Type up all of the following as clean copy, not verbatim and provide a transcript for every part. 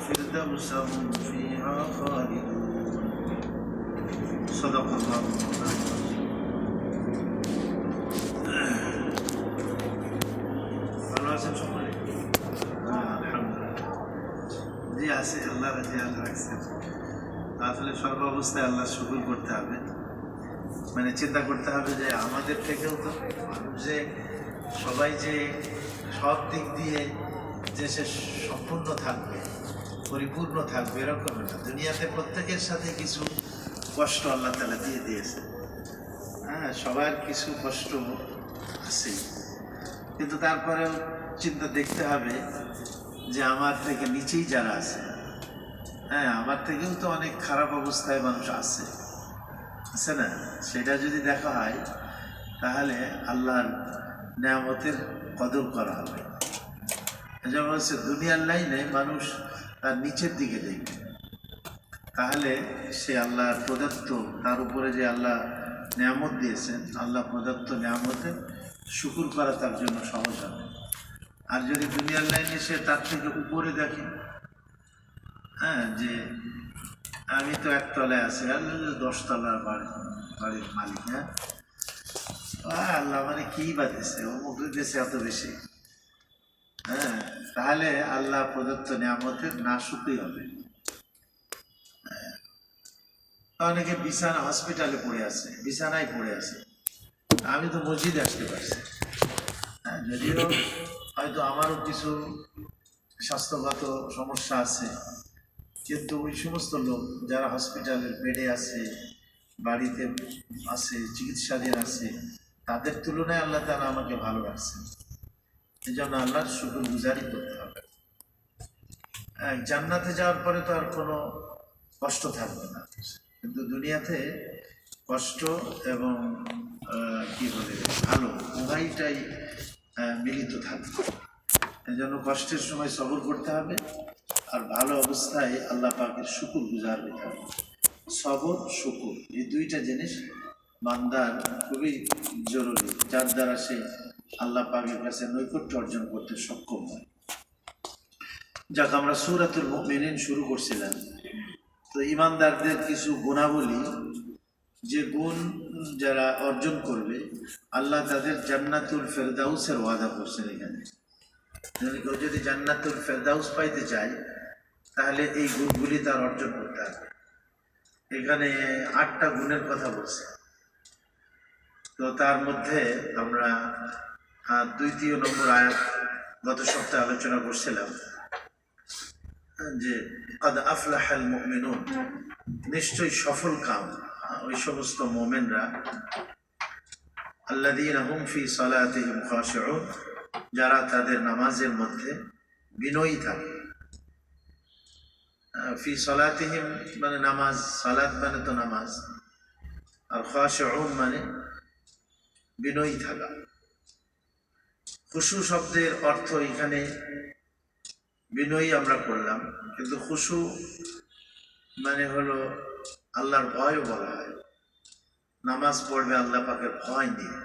الفردوس هم فيها خالدون صدق الله ভালো আছেন সকলে? আলহামদুলিল্লাহ, জি আছে, আল্লাহ খেয়াল রাখছেন। আসলে সর্ব অবস্থায় আল্লাহ শুকর করতে হবে, মানে চিন্তা করতে হবে যে আমাদের থেকেও তো মানুষ যে সবাই যে সব দিক দিয়ে যে সে সম্পূর্ণ থাকবে, পরিপূর্ণ থাকবে এরকম না। দুনিয়াতে প্রত্যেকের সাথে কিছু কষ্ট আল্লাহ তাআলা দিয়ে দিয়েছে। হ্যাঁ, সবার কিছু কষ্ট আছে, কিন্তু তারপরেও চিন্তা দেখতে হবে যে আমার থেকে নিচেই যারা আছে, হ্যাঁ আমার থেকেও তো অনেক খারাপ অবস্থায় মানুষ আছে না? সেটা যদি দেখা হয় তাহলে আল্লাহর নেয়ামতের কদর করা হবে। যেমন হচ্ছে দুনিয়ার লাইনে মানুষ তার নিচের দিকে দেখবে, তাহলে সে আল্লাহর প্রদত্ত, তার উপরে যে আল্লাহ নেয়ামত দিয়েছেন, আল্লাহ প্রদত্ত নেয়ামতের শুকর করা তার জন্য সহজ হবে। আর যদি দুনিয়ার লাইনে সে তার থেকে উপরে দেখে, হ্যাঁ যে আমি তো একতলায় আছি, আর 10 তলার বাড়ির মালিক, হ্যাঁ আল্লাহ মানে কি বাঁধেছে, অমুক দিয়েছে এত বেশি, হ্যাঁ তাহলে আল্লাহ প্রদত্ত নিয়ামতের না শুকরই হবে। অনেকে বিছানা হসপিটালে পড়ে আছে, বিছানায় পড়ে আছে, আমি তো মসজিদে আসতে পারছি। হ্যাঁ, যদিও হয়তো আমারও কিছু স্বাস্থ্যগত সমস্যা আছে, কিন্তু ওই সমস্ত লোক যারা হসপিটালের বেডে আছে, বাড়িতে আছে, চিকিৎসাধীন আছে, তাদের তুলনায় আল্লাহ তাআলা আমাকে ভালো রাখছেন। এই জন্য আল্লাহর শুকর গুজারি করতে হবে। জান্নাতে যাওয়ার পরে তো আর কোনো কষ্ট থাকবে না, কিন্তু দুনিয়াতে কষ্ট এবং কি বলে ভালো উভয়টাই মিলিত থাকবে। এই জন্য কষ্টের সময় সবর করতে হবে, আর ভালো অবস্থায় আল্লাহ পাকের শুকর গুজার হতে হবে। সবর শুকর এই দুইটা জিনিস বান্দার খুবই জরুরি, যার দ্বারা সে আল্লাহ পাকের কাছে নৈকট্য অর্জন করতে সক্ষম হয়। যাক, আমরা সূরাতুল মুমিনিন শুরু করছিলাম, তো ইমানদারদের কিছু গুণাবলী, যে গুণ যারা অর্জন করবে আল্লাহ তাদের জান্নাতুল ফেরদাউসের ওয়াদা করছেন। এখানে কেউ যদি জান্নাতুল ফেরদাউস পাইতে চায় তাহলে এই গুণগুলি তার অর্জন করতে হবে। এখানে 8টা গুণের কথা বলছে, তো তার মধ্যে আমরা 2-3 নম্বর আয়াত গত সপ্তাহে আলোচনা করছিলাম যে কদ আফলাহাল মুমিনুন, নিশ্চয়ই সফল কাম ওই সমস্ত মুমিনরা, আল্লাযীনা হুম ফি সালাতিহিম খাশিউন, যারা তাদের নামাজের মধ্যে বিনয়ী থাকে। ফি সালাতিহিম মানে নামাজ, সালাত মানে তো নামাজ, আর খাশিউন মানে বিনয়ী থাকা। খুশু শব্দের অর্থ এখানে বিনয়ী আমরা করলাম, কিন্তু খুশু মানে হলো আল্লাহর ভয়ও বলা হয়। নামাজ পড়বে আল্লাহ পাকের ভয় নিয়ে।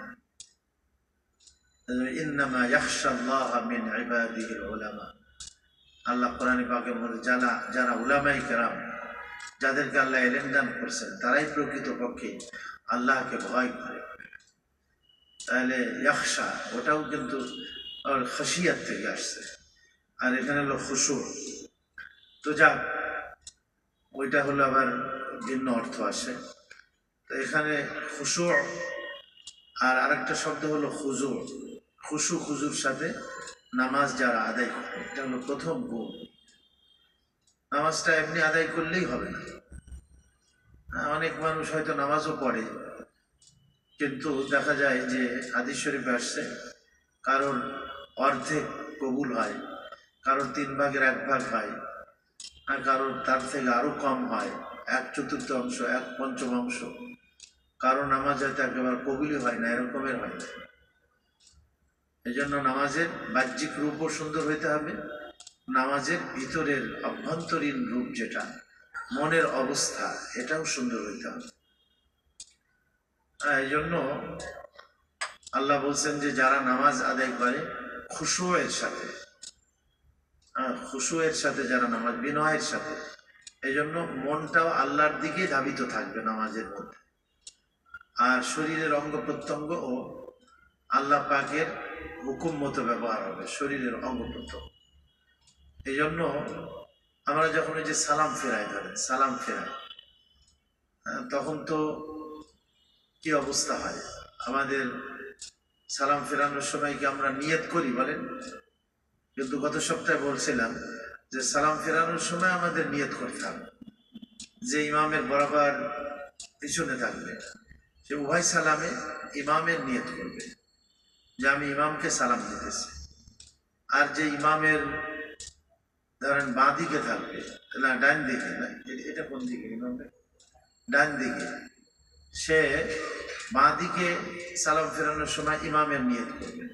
ইন্নামা ইয়াখশাল্লাহা মিন ইবাদিহিল উলামা, আল্লাহ কোরআনে পাকের মধ্যে যারা উলামায়ে কেরাম, যাদেরকে আল্লাহ ইলম দান করছেন, তারাই প্রকৃতপক্ষে আল্লাহকে ভয় করে। তাহলে ইয়াখশা ওটাও কিন্তু খাশিয়াত থেকে আসছে, আর এখানে হলো খুশু। তো যাক, ওইটা হলো আবার ভিন্ন অর্থ আসে। তো এখানে খুশু আর আরেকটা শব্দ হলো খুজু। খুশু খুজুর সাথে নামাজ যারা আদায় করে, এটা হলো প্রথম গুণ। নামাজটা এমনি আদায় করলেই হবে না। অনেক মানুষ হয়তো নামাজও পড়ে, কিন্তু দেখা যায় যে হাদিস শরীফে আসছে কারোর অর্ধেক কবুল হয়, কারোর 3 ভাগের 1 ভাগ হয়, আর কারোর তার থেকে আরো কম হয়, 1/4 1/5, কারো নামাজ হয়তো একেবারে কবুলই হয় না, এরকমের হয়। এই জন্য নামাজের বাহ্যিক রূপও সুন্দর হইতে হবে, নামাজের ভিতরের অভ্যন্তরীণ রূপ যেটা মনের অবস্থা, এটাও সুন্দর হইতে হবে। এই জন্য আল্লাহ বলছেন যে যারা নামাজ আদায় করে খুশুয়ের সাথে, খুশুয়ের সাথে যারা নামাজ, বিনয়ের সাথে, এই জন্য মনটাও আল্লাহর দিকে ধাবিত থাকবে নামাজের মধ্যে। আর শরীরের অঙ্গ প্রত্যঙ্গ ও আল্লাহ পাকের হুকুম মতো ব্যবহার হবে শরীরের অঙ্গ প্রত্যঙ্গ। এই জন্য আমরা যখন ওই যে সালাম ফেরাই, ধরেন সালাম ফেরাই, তখন তো কি অবস্থা হয় আমাদের? সালাম ফেরানোর সময় কি আমরা নিয়ত করি বলেন? কিন্তু গত সপ্তাহে বলছিলাম যে সালাম ফেরানোর সময় আমাদের নিয়ত করতে হবে যে ইমামের বরাবর পিছনে থাকবে সে উভয় সালামে ইমামের নিয়ত করবে যে আমি ইমামকে সালাম দিতেছি। আর যে ইমামের ধরেন বাঁ দিকে থাকবে, না ডান দিকে, না এটা কোন দিকে? ইমামের ডান দিকে, সে বাঁ দিকে সালাম ফেরানোর সময় ইমামের নিয়ত করবে।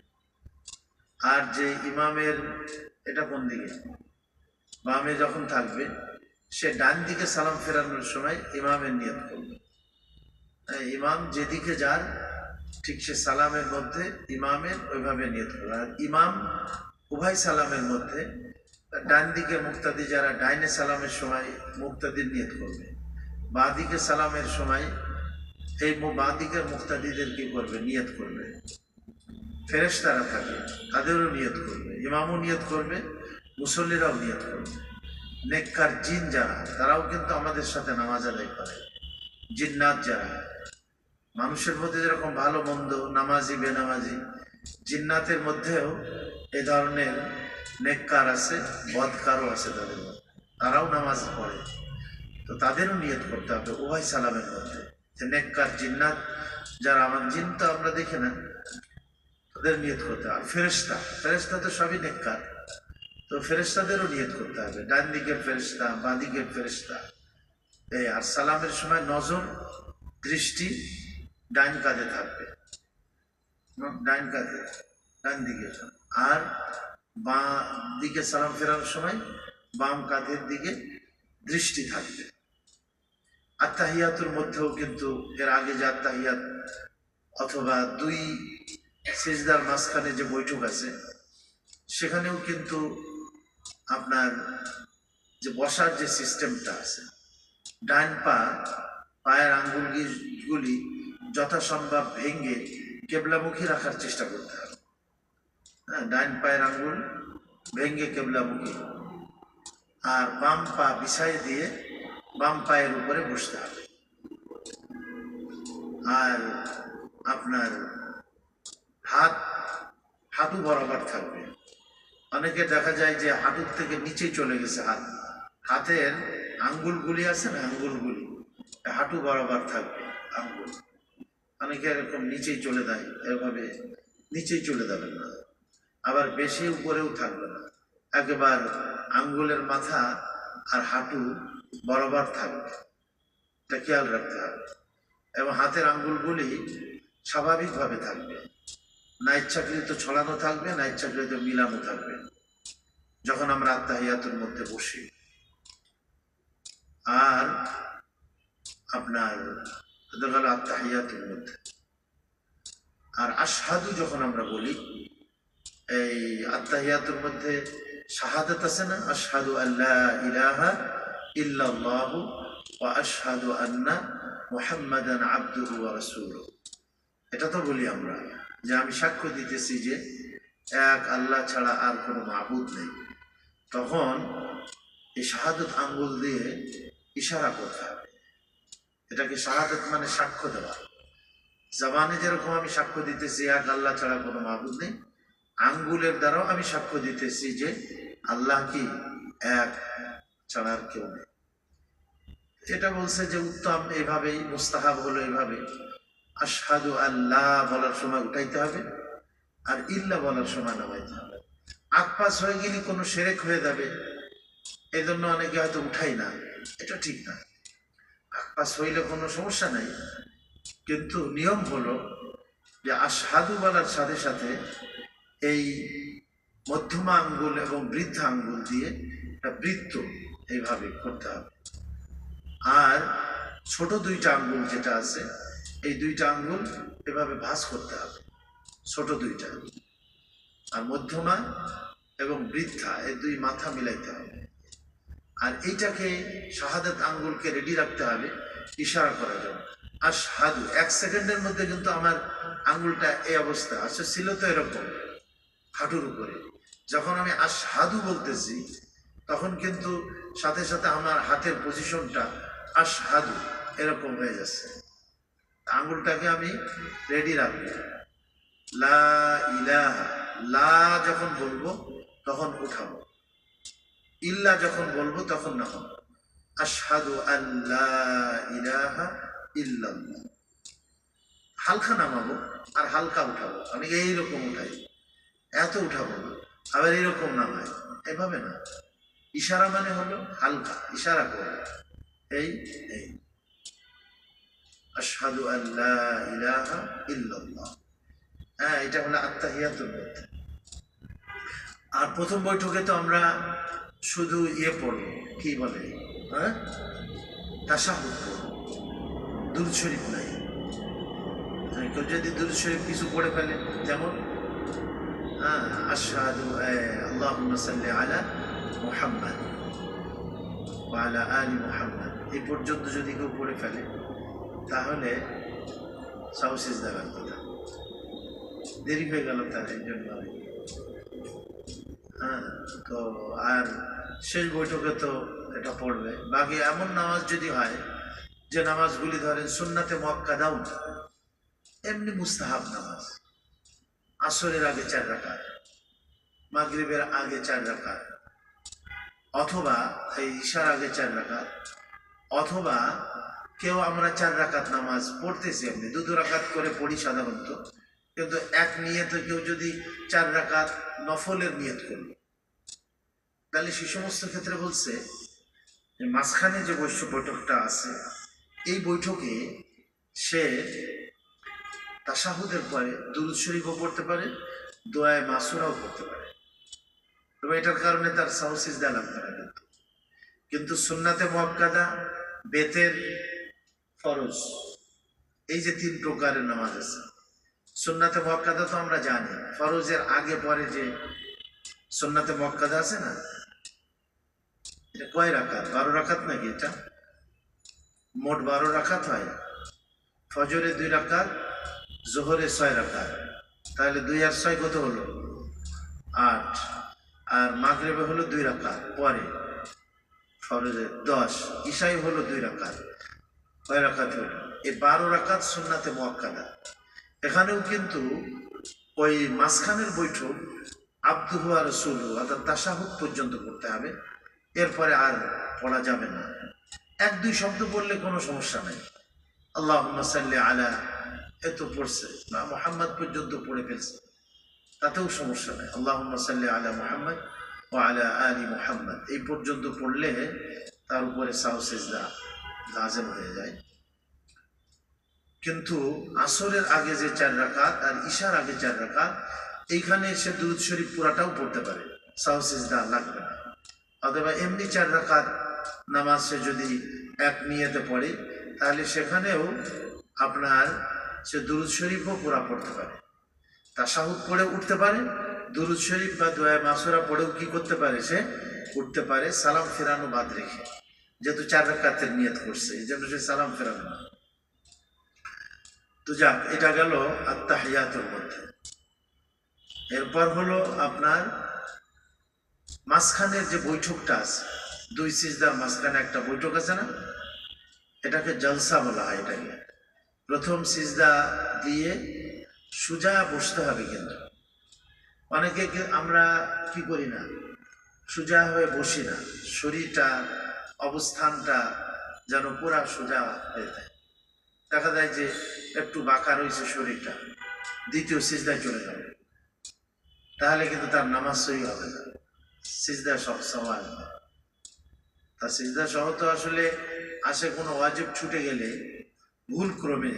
আর যে ইমামের এটা কোন দিকে, বামে যখন থাকবে সে ডান দিকে সালাম ফেরানোর সময় ইমামের নিয়ত করবে। ইমাম যেদিকে যার ঠিক সে সালামের মধ্যে ইমামের ওইভাবে নিয়ত করবে। আর ইমাম উভয় সালামের মধ্যে ডান দিকে মুক্তাদি যারা ডাইনে সালামের সময় মুক্তাদির নিয়ত করবে, বাঁ দিকে সালামের সময় এই বাঁ দিকের মুক্তাদিদের কি করবে? নিয়ত করবে। ফেরেশতারা থাকে তাদেরও নিয়ত করবে, ইমামও নিয়ত করবে, মুসল্লিরাও নিয়ত করবে। নেককার জিন যারা তারাও কিন্তু আমাদের সাথে নামাজ আদায় করে। জিন্নাত যারা, মানুষের মধ্যে যেরকম ভালো মন্দ নামাজি বেনামাজি, জিন্নাতের মধ্যেও এ ধরনের নেককার আছে, বদকারও আছে তাদের মধ্যে, তারাও নামাজ পড়ে। তো তাদেরও নিয়ত করতে হবে উভয় সালামের মধ্যে যে নেককার জিন্নাত যারা, আমার জিন তো আমরা দেখি না, তাদের নিয়ত করতে হবে। ফেরেশতা, ফেরেশতা তো সবই নেককার, তো ফেরেশতাদেরও নিয়ত করতে হবে, ডান দিকের ফেরেশতা বাঁ দিকের ফেরেশতা। এই আর সালামের সময় নজর দৃষ্টি ডান কাঁধে থাকবে, ডান কাঁধে ডান দিকে, আর বাঁ দিকে সালাম ফেরানোর সময় বাম কাঁধের দিকে দৃষ্টি থাকবে। আত্তাহিয়াতুর মধ্যেও কিন্তু এর আগে যে আত্তাহিয়াত অথবা দুই সিজদার মাঝখানে যে বৈঠক আছে সেখানেও কিন্তু আপনার যে বসার যে সিস্টেমটা আছে, ডান পায়ের আঙ্গুলগুলি যথাসম্ভব ভেঙে কেবলামুখী রাখার চেষ্টা করতে হবে। হ্যাঁ, ডান পায়ের আঙ্গুল ভেঙে কেবলামুখী, আর বাম পা বিছাই দিয়ে বাম পায়ের উপরে বসতে হবে। আর আপনার হাঁটু বরাবর থাকবে। অনেকে দেখা যায় যে হাঁটুর থেকে নিচে চলে গেছে, হাতের আঙ্গুলগুলি আছে না, আঙ্গুলগুলি হাঁটু বরাবর থাকবে আঙ্গুল, অনেকে এরকম নিচেই চলে দেয়, এভাবে নিচেই চলে যাবে না, আবার বেশি উপরেও থাকবে না, একেবারে আঙ্গুলের মাথা আর হাঁটু বরাবর থাকবে, এটা খেয়াল রাখতে হবে। এবং হাতের আঙ্গুলগুলি স্বাভাবিকভাবে থাকবে, না ইচ্ছাকৃত ছড়ানো থাকবে, না ইচ্ছাকৃত মিলানো থাকবে যখন আমরা আত্তাহিয়াতুর মধ্যে বসি। আর আপনার গেল আত্তাহিয়াতুর মধ্যে। আর আশহাদু যখন আমরা বলি, এই আত্তাহিয়াতুর মধ্যে শাহাদাত আছে না, আশহাদু আল্লা ইলাহা ইল্লাল্লাহু ওয়া আশহাদু আন্না মুহাম্মাদান আবদুহু ওয়া রাসূলুহু। এটা তো বলি আমরা যে আমি সাক্ষ্য দিতেছি যে এক আল্লাহ ছাড়া আর কোনো মাবুদ নেই। তখন এই শাহাদত আঙ্গুল দিয়ে ইশারা করতে হবে, এটাকে শাহাদত মানে সাক্ষ্য দেওয়া। জবানে যেরকম আমি সাক্ষ্য দিতেছি এক আল্লাহ ছাড়া কোনো মাবুদ নেই, আঙ্গুলের দ্বারাও আমি সাক্ষ্য দিতেছি যে আল্লাহ কি এক ছাড়া আর কেউ নেই। এটা বলছে যে উত্তম এইভাবেই, মুস্তাহাব হলো এইভাবে, আশহাদু আল্লাহ বলার সময় উঠাইতে হবে আর ইল্লা বলার সময় নামাইতে হবে। আকপাস হয়ে গেলে কোনো শিরক হয়ে যাবে, এই জন্য অনেকে হয়তো উঠাই না, এটা ঠিক না। আকপাস হইলে কোনো সমস্যা নাই, কিন্তু নিয়ম হলো যে আশহাদু বলার সাথে সাথে এই মধ্যমা আঙ্গুল এবং বৃদ্ধা আঙ্গুল দিয়ে একটা বৃত্ত এইভাবে করতে হবে। আর ছোট দুইটা আঙ্গুল যেটা আছে, এই দুইটা আঙ্গুল এভাবে ভাঁজ করতে হবে, ছোট দুইটা, আর মধ্যমা এবং বৃদ্ধা, এই দুই মাথা মিলাইতে হবে। আর এইটাকে শাহাদাত আঙ্গুলকে রেডি রাখতে হবে ইশারা করার জন্য। আশহাদু, 1 সেকেন্ডের মধ্যে কিন্তু আমার আঙ্গুলটা এই অবস্থা আচ্ছা ছিল তো এরকম হাঁটুর উপরে। যখন আমি আশহাদু বলতেছি তখন কিন্তু সাথে সাথে আমার হাতের পজিশনটা আশহাদু এরকম হয়ে যাচ্ছে। আঙ্গুলটাকে আমি রেডি রাখবো। লা ইলাহা, লা যখন বলবো তখন উঠাবো, ইল্লা যখন বলবো তখন নামাবো। আশহাদু আল্লা ইলাহা ইল্লাল্লাহ, হালকা নামাবো আর হালকা উঠাবো। আমি এইরকম উঠাই, এত উঠাবো না, আবার এইরকম নামাই, এভাবে না। ইশারা মানে হলো হালকা ইশারা করবো, এই এই আশহাদু আল্লা ইলাহা ইল্লাল্লাহ। হ্যাঁ, এটা হলো আত্তাহিয়াতুল মধ্যে। আর প্রথম বৈঠকে তো আমরা শুধু পড়বো, কি বলে, হ্যাঁ, তাশাহুদ পড়বো, দুরূদ শরীফ নাই। কেউ যদি দুরূদ শরীফ কিছু পড়ে ফেলে, যেমন আশহাদু আল্লাহুম্মা সাল্লি আলা মুহাম্মাদ ওয়া আলা আলি মুহাম্মাদ, এই পর্যন্ত যদি কেউ পড়ে ফেলে তাহলে সাউ সিজদা করতে হবে। দেরি হয়ে গেল তার এই জন্য। হ্যাঁ, তো আর শেষ বৈঠকে তো এটা পড়বে। বাকি এমন নামাজ যদি হয় যে নামাজগুলি ধরেন সুন্নাতে মুআক্কাদাও না, এমনি মুস্তাহাব নামাজ, আসরের আগে 4 রাকাত, মাগরিবের আগে 4 রাকাত, অথবা এই ইশার আগে 4 রাকাত, অথবা কেউ আমরা 4 রাকাত নামাজ পড়তেছি, এমনি 2 রাকাত করে পড়ি সাধারণত, কিন্তু এক নিয়তে কেউ যদি 4 রাকাত নফলের নিয়ত করল, তাহলে সে সমস্ত ক্ষেত্রে বলছে মাঝখানে যে বৈঠকটা আছে এই বৈঠকে সে তাশাহুদের পরে দুরূদ শরীফও পড়তে পারে, দোয়ায়ে মাসুরাও পড়তে পারে। তবে এটার কারণে তার সাহু সিজদা লাগবে না। কিন্তু সুন্নাতে মুআক্কাদা, বেতের, ফরজ, এই যে 3 প্রকারের নামাজ আছে। সুন্নাতে মুআক্কাদা তো আমরা জানি, ফরজের আগে পরে যে সুন্নাতে মুআক্কাদা আছে না, এটা কয় রাকাত? 12 রাকাত নাকি? এটা মোট 12 রাকাত হয়। ফজরে 2 রাকাত, জোহরে 6 রাকাত, তাহলে 2 আর 6 কত হলো? 8। আর মাগরিবে হলো 2 রাকাত পরে, ফরজে 10, ইশাই হলো 2 রাকাত, কয় রাকাত হলো? এই 12 রাকাত সুন্নাতে মুআক্কাদা। এখানেও কিন্তু ওই মাঝখানের বৈঠক আবদুহু ওয়া রাসূলুহু অর্থাৎ তাশাহুদ পর্যন্ত পড়তে হবে, এরপরে আর পড়া যাবে না। 1-2 শব্দ পড়লে কোনো সমস্যা নেই, আল্লাহুম্মা সাল্লি আলা এত পড়ছে বা মুহাম্মদ পর্যন্ত পড়ে ফেলছে, তাতেও সমস্যা নেই। আল্লাহুম্মা সাল্লি আলা মুহাম্মদ ওয়া আলা আলি মুহাম্মদ এই পর্যন্ত পড়লে তার উপরে সাউ সিজদা লাজেম হয়ে যায়। কিন্তু আসরের আগে যে 4 রাকাত আর ইশার আগে 4 রাকাত, এইখানে সে দুরূদ শরীফ পুরাটাও পড়তে পারে, সাউ সিজদা লাগবে না। অথবা এমনি 4 রাকাত নামাজ সে যদি এক নিয়তে পড়ে, তাহলে সেখানেও আপনার সে দুরূদ শরীফও পুরা পড়তে পারে, তাশাহুদ পড়ে উঠতে পারে, দুরূদ শরীফ বা দোয়া মাসুরা পড়েও কি করতে পারে, সে উঠতে পারে, সালাম ফেরানো বাদ রেখে। যেহেতু 4 রাকাতের নিয়ত করছে, এই জন্য সে সালাম ফেরানো না। তো যাক, এটা গেল আত্তাহিয়াতুর মধ্যে। এরপর হলো আপনার মাঝখানের যে বৈঠকটা আছে, 2 সিজদার মাঝখানে একটা বৈঠক আছে না, এটাকে জলসা বলা হয়। এটাকে প্রথম সিজদা দিয়ে সোজা বসতে হবে। কিন্তু অনেকে আমরা কি করি না, সোজা হয়ে বসি না, শরীরটা অবস্থানটা যেন পুরা সোজা হয়ে যায়। দেখা যায় যে একটু বাঁকা রয়েছে শরীরটা, দ্বিতীয় সিজদায় চলে যাবে, তাহলে কিন্তু তার নামাজ সহি হবে না, সিজদা সব সওয়াল। তার সিজদা সহ তো আসলে আসে কোনো ওয়াজিব ছুটে গেলে, ভুল ক্রমে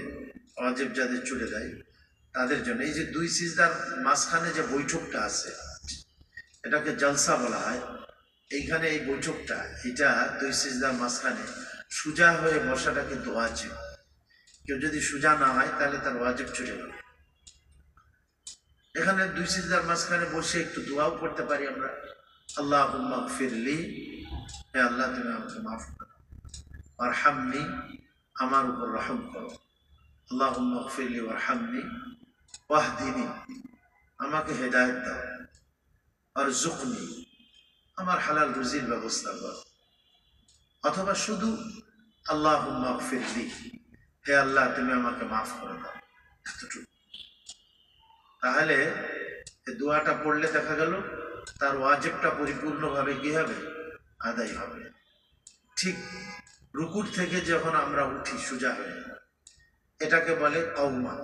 ওয়াজিব যাদের ছুটে দেয় তাদের জন্য এই যে 2 সিজদার মাঝখানে যে বৈঠকটা আছে, এটাকে জলসা বলা হয়। এইখানে এই বৈঠকটা, এটা 2 সিজদার মাঝখানে সোজা হয়ে বসাটা কিন্তু ওয়াজিব। কেউ যদি সোজা না হয় তাহলে তার ওয়াজিব ছুটে গেল। এখানে দুই সিজদার মাঝখানে বসে একটু দোয়াও করতে পারি আমরা, আল্লাহুম্মা গফিরলি, হে আল্লাহ তুমি আমাকে মাফ করো, ওয়ারহামনি, আমার উপর রহম করো, আল্লাহুম্মা গফিরলি ওয়ারহামনি ওয়াহদিনি, আমাকে হেদায়েত দাও, আরজুকনি, আমার হালাল রুজির ব্যবস্থা করো। অথবা শুধু আল্লাহুম্মা গফিরলি, হে আল্লাহ তুমি আমাকে মাফ করে দাও, এতটুকু। তাহলে এই দোয়াটা পড়লে দেখা গেল তার ওয়াজিবটা পরিপূর্ণভাবে কি হবে, আদায় হবে। ঠিক রুকুর থেকে যখন আমরা উঠি সোজা হয়ে, এটাকে বলে কওমা।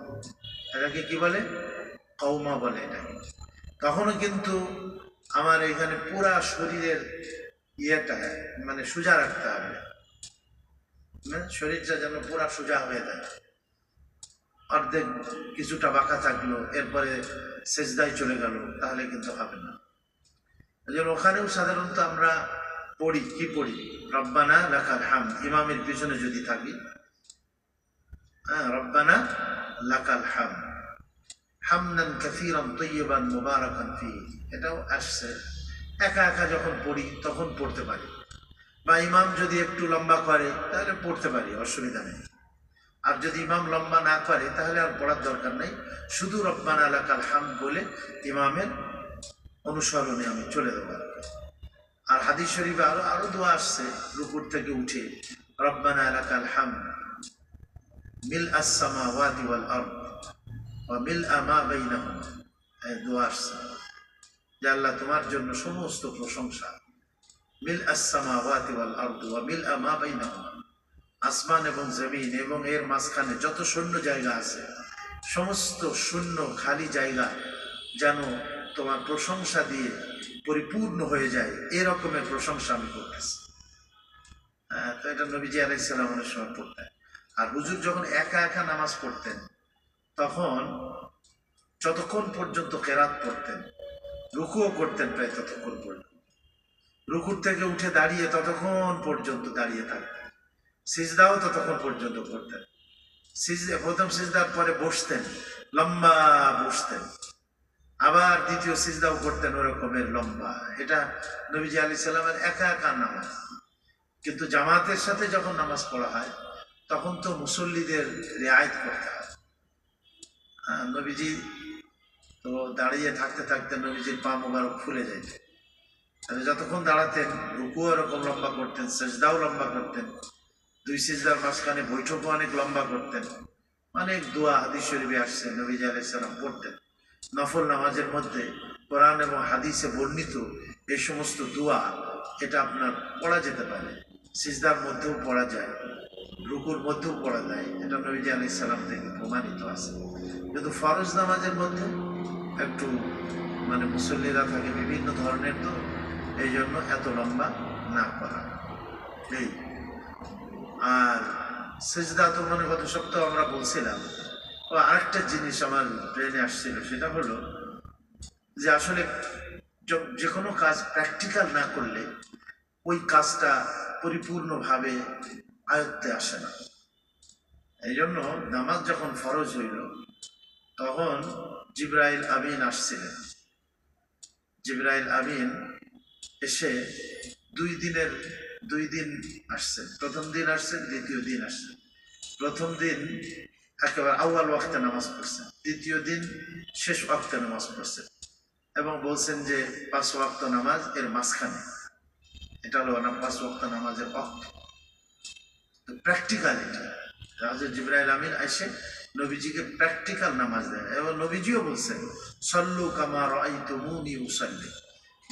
এটাকে কি বলে? কওমা বলে এটাকে। তখনও কিন্তু আমার এখানে পুরা শরীরের ইয়েটা মানে সোজা রাখতে হবে, শরীরটা যেন পুরা সোজা হয়ে যায়। অর্ধেক কিছুটা বাঁকা থাকলো, এরপরে সেজদায় চলে গেল, তাহলে কিন্তু হবে না। ওখানেও সাধারণত আমরা পড়ি, কি পড়ি? রব্বানা লাকাল হামদ। ইমামের পিছনে যদি থাকি, হ্যাঁ, রব্বানা লাকাল হামদ হামদান কাসীরান তাইয়িবান মুবারাকান ফীহি, এটাও আসছে। একা একা যখন পড়ি তখন পড়তে পারি, বা ইমাম যদি একটু লম্বা করে তাহলে পড়তে পারি, অসুবিধা নেই। আর যদি ইমাম লম্বা না করে তাহলে আর পড়ার দরকার নেই, শুধু রব্বানা লাকাল হামদ বলে ইমামের অনুসরণে আমি চলে দেবো। আর হাদিস শরীফে আরো দোয়া আসছে রুকুর থেকে উঠে, রব্বানা লাকাল হামদ মিল আস-সামাওয়াতি ওয়াল আরদ ওয়া মিলআ মা বাইনাহুমা, এই দোয়া আসছে যে আল্লাহ তোমার জন্য সমস্ত প্রশংসা, মিল আস-সামাওয়াতি ওয়াল আরদ ওয়া মিলআ মা বাইনাহুমা, আসমান এবং জমিন এবং এর মাঝখানে যত শূন্য জায়গা আছে, সমস্ত শূন্য খালি জায়গা যেন তোমার প্রশংসা দিয়ে পরিপূর্ণ হয়ে যায়, এরকমের প্রশংসা আমি করতেছি। তো এটা নবীজি আলাইহিস সালামের সময় পড়তেন। আর হুজুর যখন একা একা নামাজ পড়তেন তখন যতক্ষণ পর্যন্ত কেরাত পড়তেন, রুকুও করতেন প্রায় ততক্ষণ পর্যন্ত, রুকুর থেকে উঠে দাঁড়িয়ে ততক্ষণ পর্যন্ত দাঁড়িয়ে থাকতেন, সিজদাও ততক্ষণ পর্যন্ত করতেন। প্রথম সিজদার পরে বসতেন, লম্বা বসতেন, আবার দ্বিতীয় সিজদাও করতেন ওরকমের লম্বা। এটা নবীজি আলাইহিস সালামের একা একা নামাজ। কিন্তু জামাতের সাথে যখন নামাজ পড়া হয় তখন তো মুসল্লিদের রিয়ায়েত করতে হয়। নবীজি তো দাঁড়িয়ে থাকতে থাকতে নবীজির পা মোবারক ফুলে যেত, তাহলে যতক্ষণ দাঁড়াতেন রুকুও এরকম লম্বা করতেন, সেজদাও লম্বা করতেন, দুই সিজদার মাঝখানে বৈঠকও অনেক লম্বা করতেন। অনেক দোয়া হাদিস শরীফে আসছে নবীজি আলাইহিস সালাম পড়তেন। নফল নামাজের মধ্যে কোরআন এবং হাদিসে বর্ণিত এই সমস্ত দোয়া, এটা আপনার পড়া যেতে পারে, সিজদার মধ্যেও পড়া যায়, রুকুর মধ্যেও পড়া যায়, এটা নবীজি আলাইহিস সালাম থেকে প্রমাণিত আছে। কিন্তু ফরজ নামাজের মধ্যে একটু মানে মুসল্লিরা থাকে বিভিন্ন ধরনের, তো এই জন্য এত লম্বা না করা। এই আর সিজদা তো মানে গত সপ্তাহ আমরা বলছিলাম। ও আরেকটা জিনিস আমার ব্রেনে আসছিল, সেটা হলো যে আসলে যে কোনো কাজ প্র্যাকটিক্যাল না করলে ওই কাজটা পরিপূর্ণভাবে আয়ত্তে আসে না। এই জন্য নামাজ যখন ফরজ হইল তখন জিবরাইল আমিন আসছিলেন। জিবরাইল আমিন এসে দুই দিন আসছেন। প্রথম দিন আসছেন, দ্বিতীয় দিন আসছেন। প্রথম দিন একেবারে আউয়াল ওয়াক্তে নামাজ পড়ছেন, দ্বিতীয় দিন শেষ ওয়াক্তে নামাজ পড়ছেন, এবং বলছেন যে 5 ওয়াক্ত নামাজ এর মাঝখানে, এটা হলো না 5 ওয়াক্ত নামাজের ওয়াক্ত। প্র্যাকটিক্যাল এটা হযরত জিবরাইল আমিন এসে নবীজিকে প্র্যাকটিক্যাল নামাজ দেয়, এবং নবীজিও বলছেন সল্লু কামা রাআইতুমুনি উসাল্লি,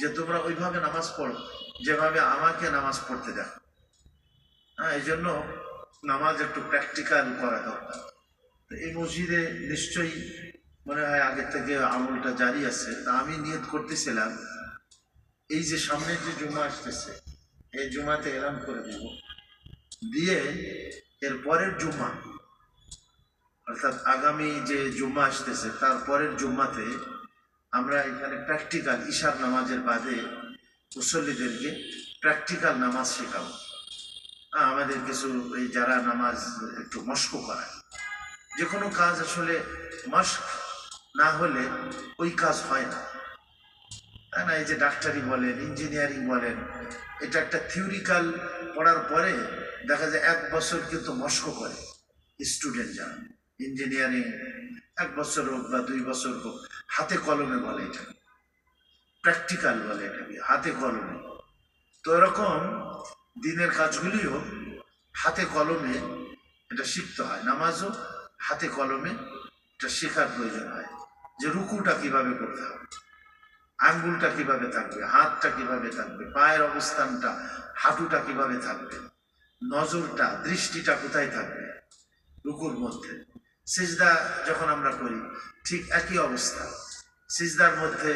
যে তোমরা ওইভাবে নামাজ পড়ো যেভাবে আমাকে নামাজ পড়তে দেখো। এই জন্য নামাজ একটু প্র্যাকটিক্যাল করা দরকার। এই মসজিদে নিশ্চয়ই মনে হয় আগে থেকে আমলটা জারি আছে। তা আমি নিয়ত করতেছিলাম এই যে সামনে যে জুমা আসতেছে এই জুমাতে এলান করে দেব, দিয়ে এর পরের জুমা অর্থাৎ আগামী যে জুম্মা আসতেছে তার পরের জুম্মাতে আমরা এখানে প্র্যাকটিক্যাল ইশার নামাজের বাদে মুসল্লিদেরকে প্র্যাকটিক্যাল নামাজ শেখাবো। আমাদের কিছু এই যারা নামাজ একটু মস্ক করায়, যে কোনো কাজ আসলে মস্ক না হলে ওই কাজ হয় না, তাই না? এই যে ডাক্তারি বলেন, ইঞ্জিনিয়ারিং বলেন, এটা একটা থিওরিক্যাল পড়ার পরে দেখা যায় 1 বছর কিন্তু মস্ক করে স্টুডেন্ট যারা ইঞ্জিনিয়ারিং, 1 বছর হোক বা 2 বছর হোক, হাতে কলমে বলে এটা, প্র্যাকটিক্যাল বলে এটাকে, হাতে কলমে। তো এরকম দিনের কাজগুলিও হাতে কলমে এটা শিখতে হয়। নামাজও হাতে কলমে এটা শেখার প্রয়োজন হয়, যে রুকুটা কিভাবে করতে হবে, আঙ্গুলটা কিভাবে থাকবে, হাতটা কিভাবে থাকবে, পায়ের অবস্থানটা, হাঁটুটা কিভাবে থাকবে, নজরটা, দৃষ্টিটা কোথায় থাকবে রুকুর মধ্যে। সিজদা যখন আমরা করি ঠিক একই অবস্থা, সিজদার মধ্যে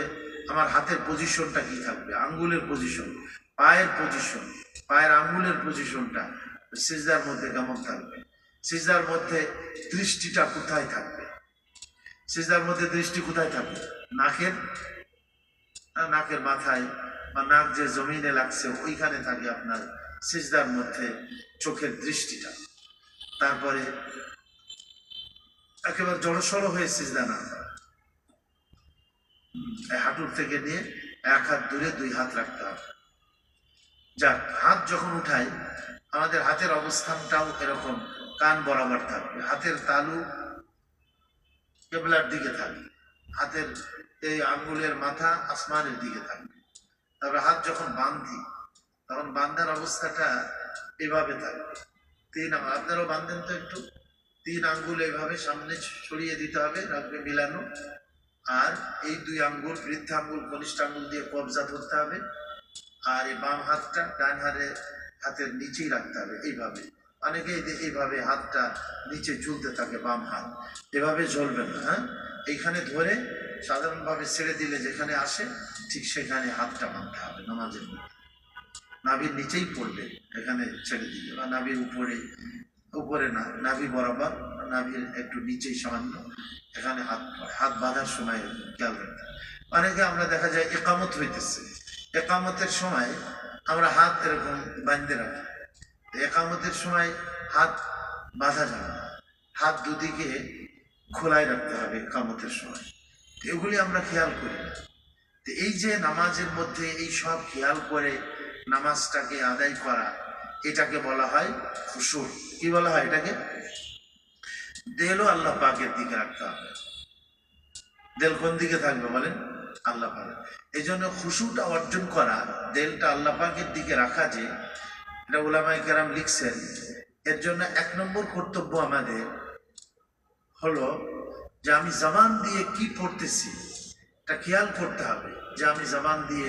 আমার হাতের পজিশনটা কি থাকবে, আঙ্গুলের পজিশন, পায়ের পজিশন, পায়ের আঙ্গুলের পজিশনটা সিজদার মধ্যে কেমন থাকবে, সিজদার মধ্যে দৃষ্টিটা কোথায় থাকবে, সিজদার মধ্যে দৃষ্টি কোথায় থাকবে, নাকের নাকের মাথায় বা নাক যে জমিনে লাগছে ওইখানে থাকে আপনার সিজদার মধ্যে চোখের দৃষ্টিটা। তারপরে একেবারে জড়সড় হয়ে সিজদা না, হাঁটুর থেকে নিয়ে 1 হাত দূরে 2 হাত রাখতে হবে। যাক, হাত যখন উঠাই আমাদের হাতের অবস্থানটাও এরকম কান বরাবর থাকবে, হাতের তালু কেবলার দিকে থাকবে, হাতের এই আঙ্গুলের মাথা আসমানের দিকে থাকবে। তারপরে হাত যখন বাঁধি তখন বান্ধার অবস্থাটা এভাবে থাকবে, আপনারাও বাঁধেন তো একটু, 3 আঙ্গুল এভাবে সামনে ছড়িয়ে দিতে হবে, রাখবে মিলানো, আর এই 2 আঙ্গুল বৃদ্ধ আঙ্গুল কনিষ্ঠ আঙ্গুল দিয়ে কবজা ধরতে হবে, আর এই বাম হাতটা ডান হাতের নিচেই রাখতে হবে এইভাবে। অনেকে এইভাবে হাতটা নিচে ঝুলতে থাকে, বাম হাত এভাবে ঝুলবে না, হ্যাঁ, এইখানে ধরে সাধারণভাবে ছেড়ে দিলে যেখানে আসে ঠিক সেখানে হাতটা বাঁধতে হবে নামাজের মধ্যে। নাভির নিচেই পড়বে এখানে ছেড়ে দিলে, বা নাভির উপরে না, নাভি বরাবর, নাভির একটু নিচেই সামান্য এখানে হাত বাঁধার সময় খেয়াল রাখতে। অনেকে আমরা দেখা যায় একামত হইতেছে, একামতের সময় আমরা হাত এরকম বাঁধতে রাখি, একামতের সময় হাত বাঁধা যাবে না, হাত দুদিকে খোলাই রাখতে হবে একামতের সময়। এগুলি আমরা খেয়াল করি না। তো এই যে নামাজের মধ্যে এই সব খেয়াল করে নামাজটাকে আদায় করা, এটাকে বলা হয় খুশু। কি বলা হয় এটাকে? দেলও আল্লাহ পাকের দিকে রাখতে হবে। দেল কোন দিকে থাকবে বলেন? আল্লাহ পাক। এই জন্য খুশুটা অর্জন করা, দেলটা আল্লাহ পাকের দিকে রাখা, যে এটা উলামায়ে কেরাম লিখছেন, এর জন্য 1 নম্বর কর্তব্য আমাদের হলো যে আমি জবান দিয়ে কি পড়তেছি এটা খেয়াল করতে হবে, যে আমি জবান দিয়ে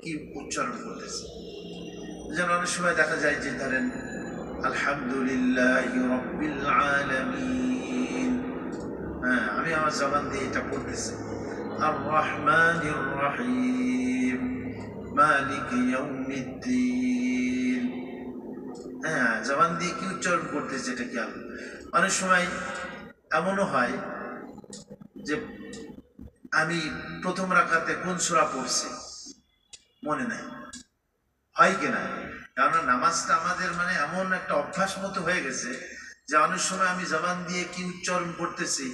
কি উচ্চারণ করতেছি। যেন অনেক সময় দেখা যায় যে ধরেন আলহামদুলিল্লাহি রাব্বিল আলামিন, হ্যাঁ, আমি আমার জবান দিয়ে এটা পড়তেছি। আর রহমানির রহিম মালিকি ইয়াউমিদ্দিন, হ্যাঁ, জবান দিয়ে কি উচ্চারণ করতেছে এটা খেয়াল। অনেক সময় এমনও হয় যে আমি প্রথম রাকাতে কোন সূরা পড়ছি মনে নাই, হয় কিনা? কারণ নামাজটা আমাদের মানে এমন একটা অভ্যাস মতো হয়ে গেছে যে অনেক সময় আমি জবান দিয়ে কি উচ্চারণ করতেছি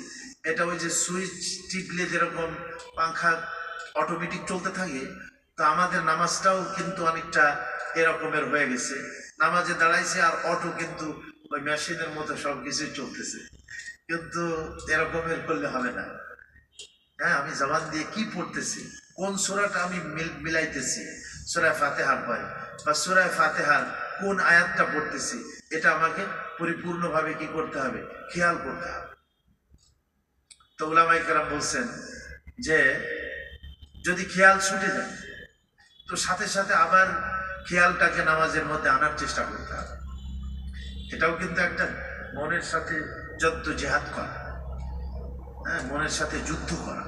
এটা ওই যে সুইচ টিপলে যেরকম পাংখা অটোমেটিক চলতে থাকে, তো আমাদের নামাজটাও কিন্তু অনেকটা এরকমের হয়ে গেছে। নামাজে দাঁড়াইছে আর অটো কিন্তু ওই মেশিনের মতো সব কিছুই চলতেছে, কিন্তু এরকমের করলে হবে না। হ্যাঁ, আমি জবান দিয়ে কি পড়তেছি, কোন সূরাটা আমি মিলাইতেছি সূরা ফাতিহার পরে, বা সূরা ফাতিহার কোন আয়াতটা পড়তেছি, এটা আমাকে পরিপূর্ণভাবে কি করতে হবে, খেয়াল করতে হবে। তো উলামায়ে কেরাম বলছেন যে যদি খেয়াল ছুটে যায় তো সাথে সাথে আবার খেয়ালটাকে নামাজের মধ্যে আনার চেষ্টা করতে হবে। এটাও কিন্তু একটা মনের সাথে জদ্দোজেহাদ করা, হ্যাঁ, মনের সাথে যুদ্ধ করা।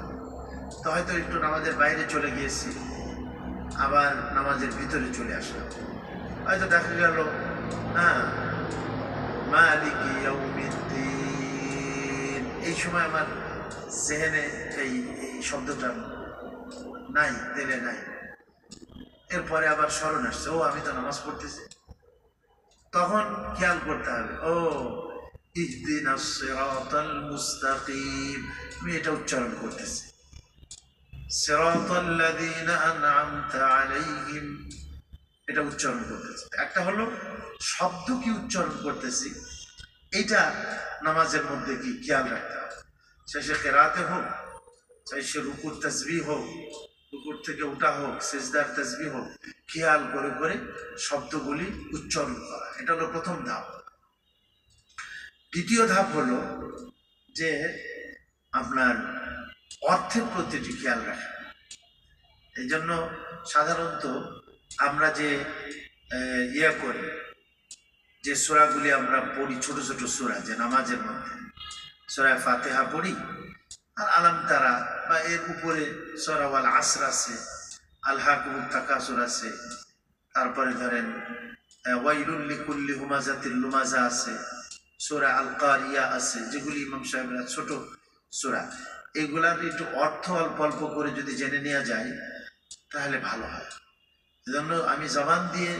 তো হয়তো একটু নামাজের বাইরে চলে গিয়েছি, আবার নামাজের ভিতরে চলে আসলাম, হয়তো দেখা গেল হ্যাঁ মালিকি ইয়াউমিদ্দিন, এই সময় আমার জেহেনে এই শব্দটা নাই, দিলে নাই। এরপরে আবার স্মরণ আসছে, ও আমি তো নামাজ পড়তেছি। তখন খেয়াল করতে হবে, ও ইহদিনাস সিরাতাল মুস্তাকিম, আমি এটা উচ্চারণ করতেছি, সিরাতাল লাযীনা আন'আমতা আলাইহিম, এটা উচ্চারণ করতেছি। একটা হলো শব্দ কি উচ্চারণ করতেছি, এইটা নামাজের মধ্যে কি খেয়াল রাখতে হবে। শেষে কেরাতে হোক, চাই সে রুকুর তাসবিহ হোক, রুকুর থেকে উঠা হোক, সিজদার তাসবিহ হোক, খেয়াল করে করে শব্দগুলি উচ্চারণ করা, এটা হলো প্রথম ধাপ। দ্বিতীয় ধাপ হলো যে আপনার অর্থের প্রতিটি খেয়াল রাখা। এই জন্য সাধারণত আমরা যে ইয়ে করি, যে সূরাগুলি আমরা পড়ি, ছোট ছোট সূরা, যে নামাজের মধ্যে সূরা ফাতিহা পড়ি, আর আলাম তারা বা এর উপরে সূরা ওয়াল আসর আছে, আলহাকুমুত তাকাসুর আছে, তারপরে ধরেন ওয়াইলুল লিকুল্লি হুমাজাতিল লুমাজা আছে, সূরা আল কারিয়া আছে, যেগুলি ইমাম সাহেবরা ছোট সূরা, এগুলার একটু অর্থ অল্প অল্প করে যদি জেনে নেওয়া যায় তাহলে ভালো হয়। এজন্য আমি জবান দিয়ে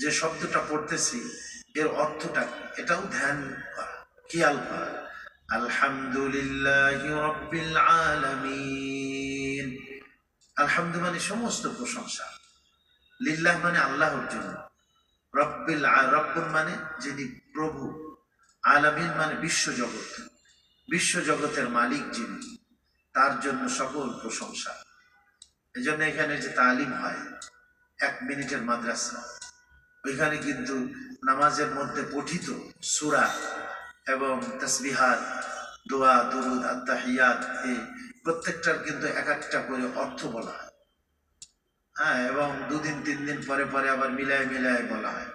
যে শব্দটা পড়তেছি এর অর্থটা কি, এটাও ধ্যান করা, খেয়াল করা। আলহামদুলিল্লাহি রাব্বিল আলামিন, আলহামদু মানে সমস্ত প্রশংসা, লিল্লাহ মানে আল্লাহর জন্য, রব্বুল মানে যিনি প্রভু, আলামিন মানে বিশ্বজগৎ, বিশ্বজগতের মালিক যিনি, তার জন্য সকল প্রশংসা। এই জন্য এখানে যে তালিম হয় 1 মিনিটের মাদ্রাসা, ওইখানে কিন্তু নামাজের মধ্যে পঠিত সূরা এবং তাসবিহাত, দোয়া, দুরুদ, আত্তাহিয়াত, এই প্রত্যেকটার কিন্তু এক একটা করে অর্থ বলা হয়। হ্যাঁ, এবং 2 দিন 3 দিন পরে পরে আবার মিলায় মিলায় বলা হয়।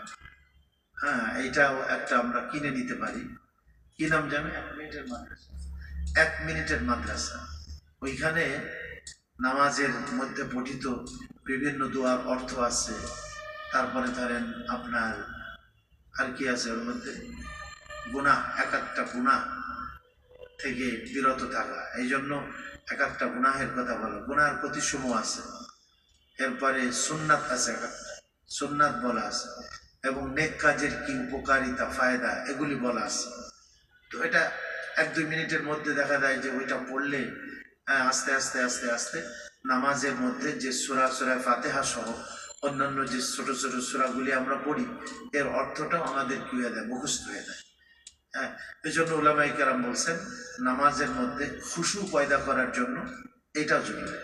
হ্যাঁ, এইটাও একটা আমরা কিনে নিতে পারি। কি নাম জানেন? 1 মিনিটের মাদ্রাসা। 1 মিনিটের মাদ্রাসা, ওইখানে নামাজের মধ্যে পঠিত বিভিন্ন দোয়ার অর্থ আছে। তারপরে ধরেন আপনার আর কি আছে ওর মধ্যে, গুনাহ, এক একটা গুনাহ থেকে বিরত থাকা, এই জন্য এক একটা গুনাহের কথা বলো, গুনাহের প্রতিসমূহ আছে। এরপরে সুন্নাত আছে, এক একটা সুন্নাত বলা আছে, এবং নেক কাজের কি উপকারিতা, ফায়দা, এগুলি বলা আছে। তো এটা 1-2 মিনিটের মধ্যে দেখা যায় যে ওইটা পড়লে আস্তে আস্তে আস্তে আস্তে নামাজের মধ্যে যে সূরা ফাতিহা সহ অন্যান্য যে ছোট ছোট সূরাগুলি আমরা পড়ি, এর অর্থটাও আমাদের কি হয়ে যায়, মুখস্থ হয়ে যায়। হ্যাঁ, এই জন্য উলামায়ে কেরাম বলছেন নামাজের মধ্যে খুশু পয়দা করার জন্য এটা জরুরি।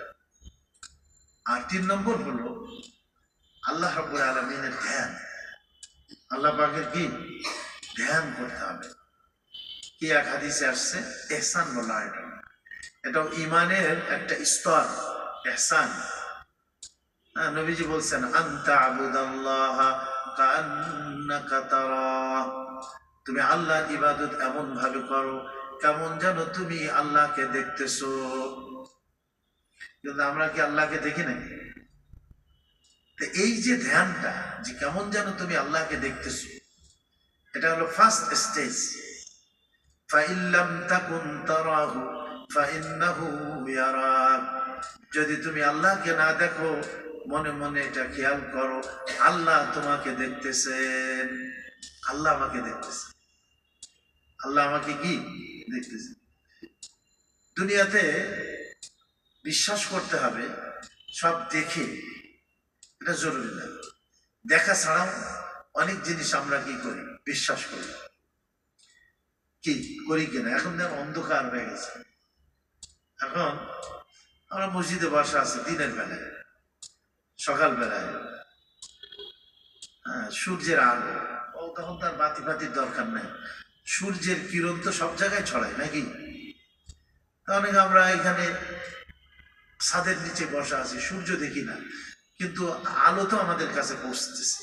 আর 3 নম্বর হলো আল্লাহ রাব্বুল আলামিনের ধ্যান, আল্লাহ পাকের কি ধ্যান করতে হবে। কি এক হাদিসে আসছে, ইহসান বলা হয়, এটাও ইমানের একটা স্তর, ইহসান। নবীজি বলছেন আনতা আবুদাল্লাহা কাআন্নাকা তারাহ, তুমি আল্লাহর ইবাদত এমন ভাবে করো কেমন যেন তুমি আল্লাহকে দেখতেছো। কিন্তু আমরা কি আল্লাহকে দেখি নাকি? এই যে ধ্যানটা, যে কেমন যেন তুমি আল্লাহকে দেখতেছো, এটা হলো ফার্স্ট স্টেজ। ফাইল্লাম তাকুন তারাহু ফাইন্নাহু ইয়ারাক, যদি তুমি আল্লাহকে না দেখো, মনে মনে এটা খেয়াল করো, আল্লাহ তোমাকে দেখতেছেন। আল্লাহ আমাকে দেখতেছে, আল্লাহ আমাকে কি দেখতেছে। দুনিয়াতে বিশ্বাস করতে হবে সব দেখে, এটা জরুরি না। দেখা ছাড়াও অনেক জিনিস আমরা কি করি, বিশ্বাস করি। কি করি কিনা, এখন যেন অন্ধকার হয়ে গেছে। এখন আমরা মসজিদে বসা আছে দিনের বেলায়, সকাল বেলায়, সূর্যের আলো, তখন তার বাতি বাতির দরকার নেই, সূর্যের কিরণ তো সব জায়গায় ছড়ায় নাকি। অনেক আমরা এখানে ছাদের নিচে বসা আছি, সূর্য দেখি না, কিন্তু আলো তো আমাদের কাছে পৌঁছতেছে।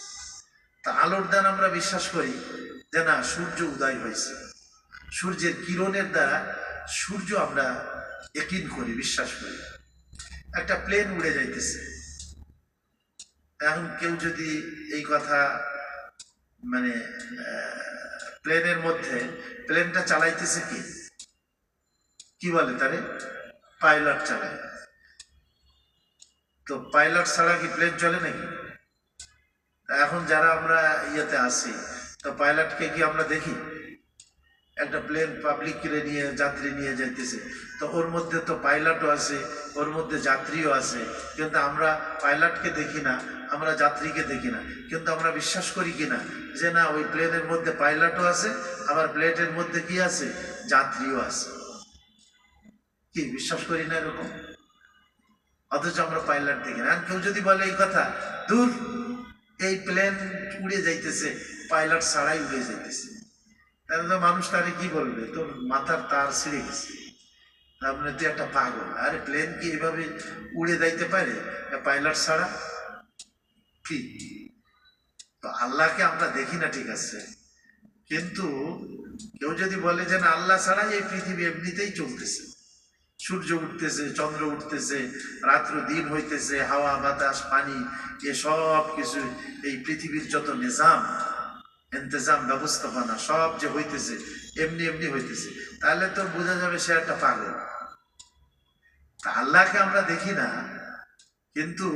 তা আলোর দ্বারা আমরা বিশ্বাস করি যে না, সূর্য উদয় হয়েছে। সূর্যের কিরণের দ্বারা সূর্য আমরা ইয়াকিন করি, বিশ্বাস করি। একটা প্লেন উড়ে যাইতেছে, এখন কেউ যদি এই কথা মানে প্লেনের মধ্যে, প্লেনটা চালাইতেছে কি বলে তারে, পাইলট চালায়। তো পাইলট ছাড়া কি প্লেন চলে নাকি? এখন যারা আমরা ইয়েতে আছি, তো পাইলটকে কি আমরা দেখি? একটা প্লেন পাবলিকরে নিয়ে যাত্রী নিয়ে যাইতেছে, তো ওর মধ্যে তো পাইলটও আছে, ওর মধ্যে যাত্রীও আছে, কিন্তু আমরা পাইলটকে দেখি না, আমরা যাত্রীকে দেখি না, কিন্তু আমরা বিশ্বাস করি কিনা যে না ওই প্লেনের মধ্যে পাইলটও আছে, আবার প্লেনের মধ্যে কি আছে, যাত্রীও আছে। কি বিশ্বাস করি না এরকম? অথচ আমরা পাইলট দেখি না। আর কেউ যদি বলে এই কথা, দূর এই প্লেন উড়ে যাইতেছে, পাইলট ছাড়াই উড়ে যাইতেছে, তাহলে তো মানুষ তারে কি বলবে, তোর মাথার তার ছিঁড়ে গেছে, তার মানে তুই একটা পাগল। আরে প্লেন কি এভাবে উড়ে যাইতে পারে পাইলট ছাড়া? কি তো আল্লাহকে আমরা দেখি না, ঠিক আছে, কিন্তু কেউ যদি বলে যে না আল্লাহ ছাড়া এই পৃথিবী এমনিতেই চলতেছে, সূর্য উঠতেছে, চন্দ্র উঠতেছে, রাত্র দিন হইতেছে, হাওয়া বাতাস পানি এসব কিছু, এই পৃথিবীর যত নিজাম ইন্তজাম ব্যবস্থাপনা সব যে হইতেছে এমনি এমনি হইতেছে, তাহলে তো বোঝা যাবে সে একটা পাগল। আল্লাহকে আমরা দেখি না, কিন্তু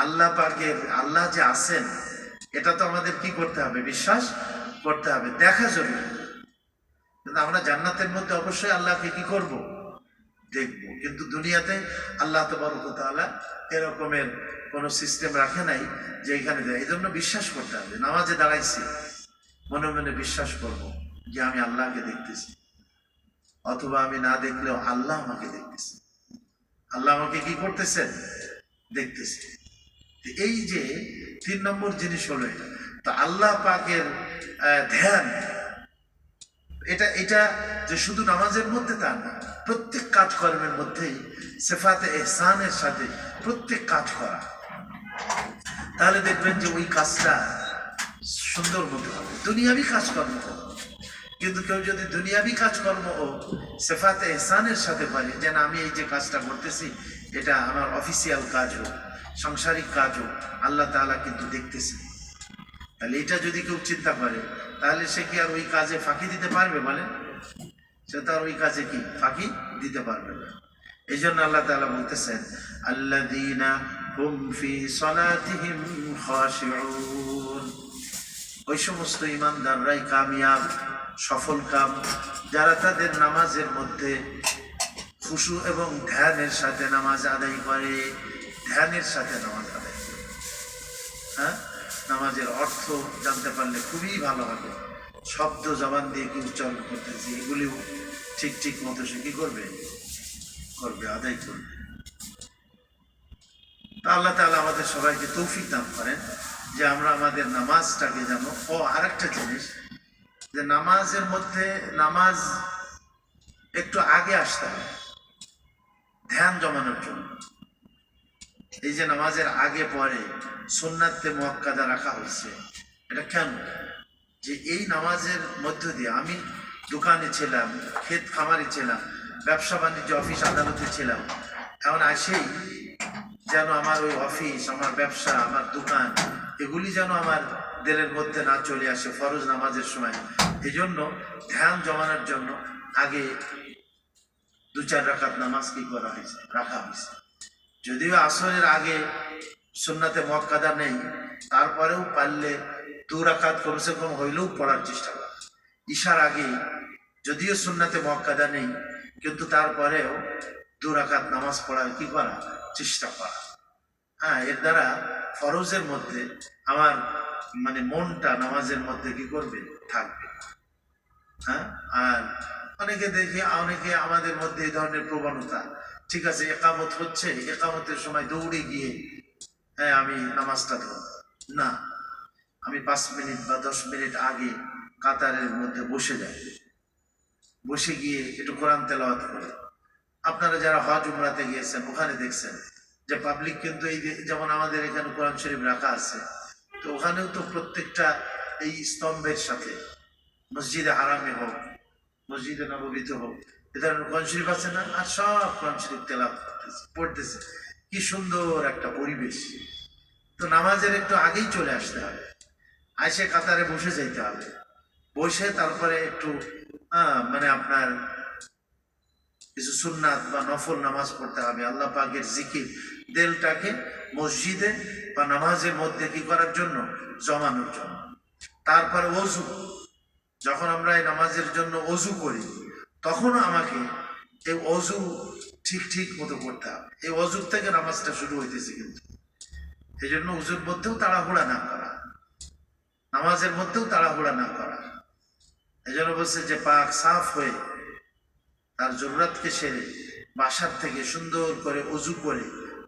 আল্লাহ পাকের, আল্লাহ যে আছেন এটা তো আমাদের কি করতে হবে, বিশ্বাস করতে হবে, দেখা জরুরি। কিন্তু আমরা জান্নাতের মধ্যে অবশ্যই আল্লাহকে কি করব, দেখবো। কিন্তু দুনিয়াতে আল্লাহ তাবারক ওয়া তাআলা এরকমের কোনো সিস্টেম রাখে নাই যে এখানে দেয়। এই জন্য বিশ্বাস করতে হবে। নামাজে দাঁড়াইছি, মনে মনে বিশ্বাস করব যে আমি আল্লাহকে দেখতেছি, অথবা আমি না দেখলেও আল্লাহ আমাকে দেখতেছে, আল্লাহ আমাকে কি করতেছেন, দেখতেছে। এই যে 3 নম্বর জিনিস হলো এটা। তো আল্লাহ পাকের ধ্যান, এটা যে শুধু নামাজের মধ্যে তা না, প্রত্যেক কাজকর্মের মধ্যেই সিফাতে ইহসানের সাথে প্রত্যেক কাজ করা, তাহলে দেখবেন যে ওই কাজটা সুন্দর মতো হবে। দুনিয়াবি কাজকর্ম হোক, কিন্তু কেউ যদি দুনিয়াবি কাজকর্ম ও সিফাতে ইহসানের সাথে পারে, যে না আমি এই যে কাজটা করতেছি এটা আমার অফিসিয়াল কাজ হোক, সাংসারিক কাজ হোক, আল্লাহ তাআলা কিন্তু দেখতেছে, তাহলে এটা যদি কেউ চিন্তা করে, তাহলে সে কি আর ওই কাজে ফাঁকি দিতে পারবে? বলেন, সে তো আর ওই কাজে কি ফাঁকি দিতে পারবে না। এই জন্য আল্লাহ তাআলা বলতেছেন, আল্লাযীনা হুম ফি সালাতিহিম খাশিউন, ওই সমস্ত ঈমানদাররাই কামিয়াব, সফল কাম, যারা তাদের নামাজের মধ্যে খুশু এবং ধ্যানের সাথে নামাজ আদায় করে। ধ্যানের সাথে নামাজ আদায় করে, হ্যাঁ, নামাজের অর্থ জানতে পারলে খুবই ভালো হবে। শব্দ জবান দিয়ে কি উচ্চারণ করতেছি এগুলিও ঠিক ঠিক মতো সে কি করবে, আদায় করবে। আল্লাহ তাআলা আমাদের সবাইকে তৌফিক দান করেন যে আমরা আমাদের নামাজটাকে যেন, ও আরেকটা জিনিস, যে নামাজের মধ্যে নামাজ একটু আগে আসতে হবে ধ্যান জমানোর জন্য। এই যে নামাজের আগে পরে সুন্নাতে মুআক্কাদা রাখা হয়েছে, এটা কেন? যে এই নামাজের মধ্য দিয়ে আমি দোকানে ছিলাম, ক্ষেত খামারে ছিলাম, ব্যবসা বাণিজ্য অফিস আদালতে ছিলাম, এখন আসেই যেন আমার ওই অফিস, আমার ব্যবসা, আমার দোকান এগুলি যেন আমার দিলের মধ্যে না চলে আসে ফরজ নামাজের সময়। এই জন্য ধ্যান জমানোর জন্য আগে 2-4 রাকাত নামাজ কি করা হয়েছে, রাখা হয়েছে। যদিও আসরের আগে সুন্নাতে মুআক্কাদা নেই, তারপরেও পারলে 2 রাকাত কমসে কম হইলেও পড়ার চেষ্টা করা। ঈশার আগে যদিও সুন্নাতে মুআক্কাদা নেই, কিন্তু তারপরেও 2 রাকাত নামাজ পড়ার কি করা, চেষ্টা করা। হ্যাঁ, এর দ্বারা ফরজের মধ্যে আমার মানে মনটা নামাজের মধ্যে কি করবে, থাকবে। হ্যাঁ, আর অনেকে দেখি, অনেকে আমাদের মধ্যে এই ধরনের প্রবণতা, ঠিক আছে একামত হচ্ছে, একামতের সময় দৌড়ে গিয়ে হ্যাঁ আমি নামাজটা ধরব না, আমি 5 মিনিট বা 10 মিনিট আগে কাতারের মধ্যে বসে যাই, বসে গিয়ে একটু কোরআন তেলাওয়াত করে। আপনারা যারা হজ উমরাতে গিয়েছেন ওখানে দেখছেন যে পাবলিক কিন্তু এই যেমন আমাদের এখানে কোরআন শরীফ রাখা আছে, তো ওখানেও তো প্রত্যেকটা এই স্তম্ভের সাথে, মসজিদে হারামে হোক, মসজিদে নববীতে হোক, এ ধরনের কোরআন শরীফ আছে না, আর সব কোরআন শরীফ তেলাওয়াত করতেছে, পড়তেছে। কি সুন্দর একটা পরিবেশ। তো নামাজের একটু আগেই চলে আসতে হবে, আইসে কাতারে বসে যাইতে হবে, বসে তারপরে একটু মানে আপনার কিছু সুন্নাত বা নফল নামাজ পড়তে হবে, আল্লাহ পাকের জিকির দিলটাকে মসজিদে বা নামাজের মধ্যে কি করার জন্য, জমানোর জন্য। তারপরে ওযু, যখন আমরা এই নামাজের জন্য অজু করি তখনও আমাকে এই অজু ঠিক ঠিক মতো করতে হবে। এই অজুর থেকে নামাজটা শুরু হইতেছে। কিন্তু এই জন্য অজুর মধ্যেও তাড়াহুড়া না করা, নামাজের মধ্যেও তাড়াহুড়া না করা। এই জন্য বলছে যে পাক সাফ হয়ে তার জরুরতকে সেরে বাসার থেকে সুন্দর করে অজু করে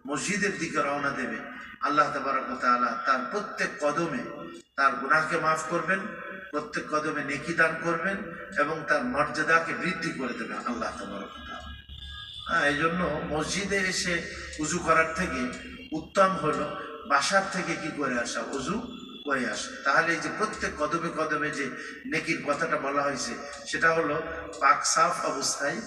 মসজিদের দিকে রওনা দেবে। আল্লাহ তাবারক ওয়া তাআলা তার প্রত্যেক কদমে তার গুনাহকে মাফ করবেন, প্রত্যেক কদমে নেকি দান করবেন এবং তার মর্যাদাকে বৃদ্ধি করে দেবেন আল্লাহ তাবারক ওয়া তাআলা। এই জন্য মসজিদে এসে উজু করার থেকে উত্তম হলো বাসার থেকে কি করে আসা, অজু করে আসা। তাহলে এই যে প্রত্যেক কদমে কদমে যে নেকির কথাটা বলা হয়েছে সেটা হলো পাক সাফ অবস্থায়,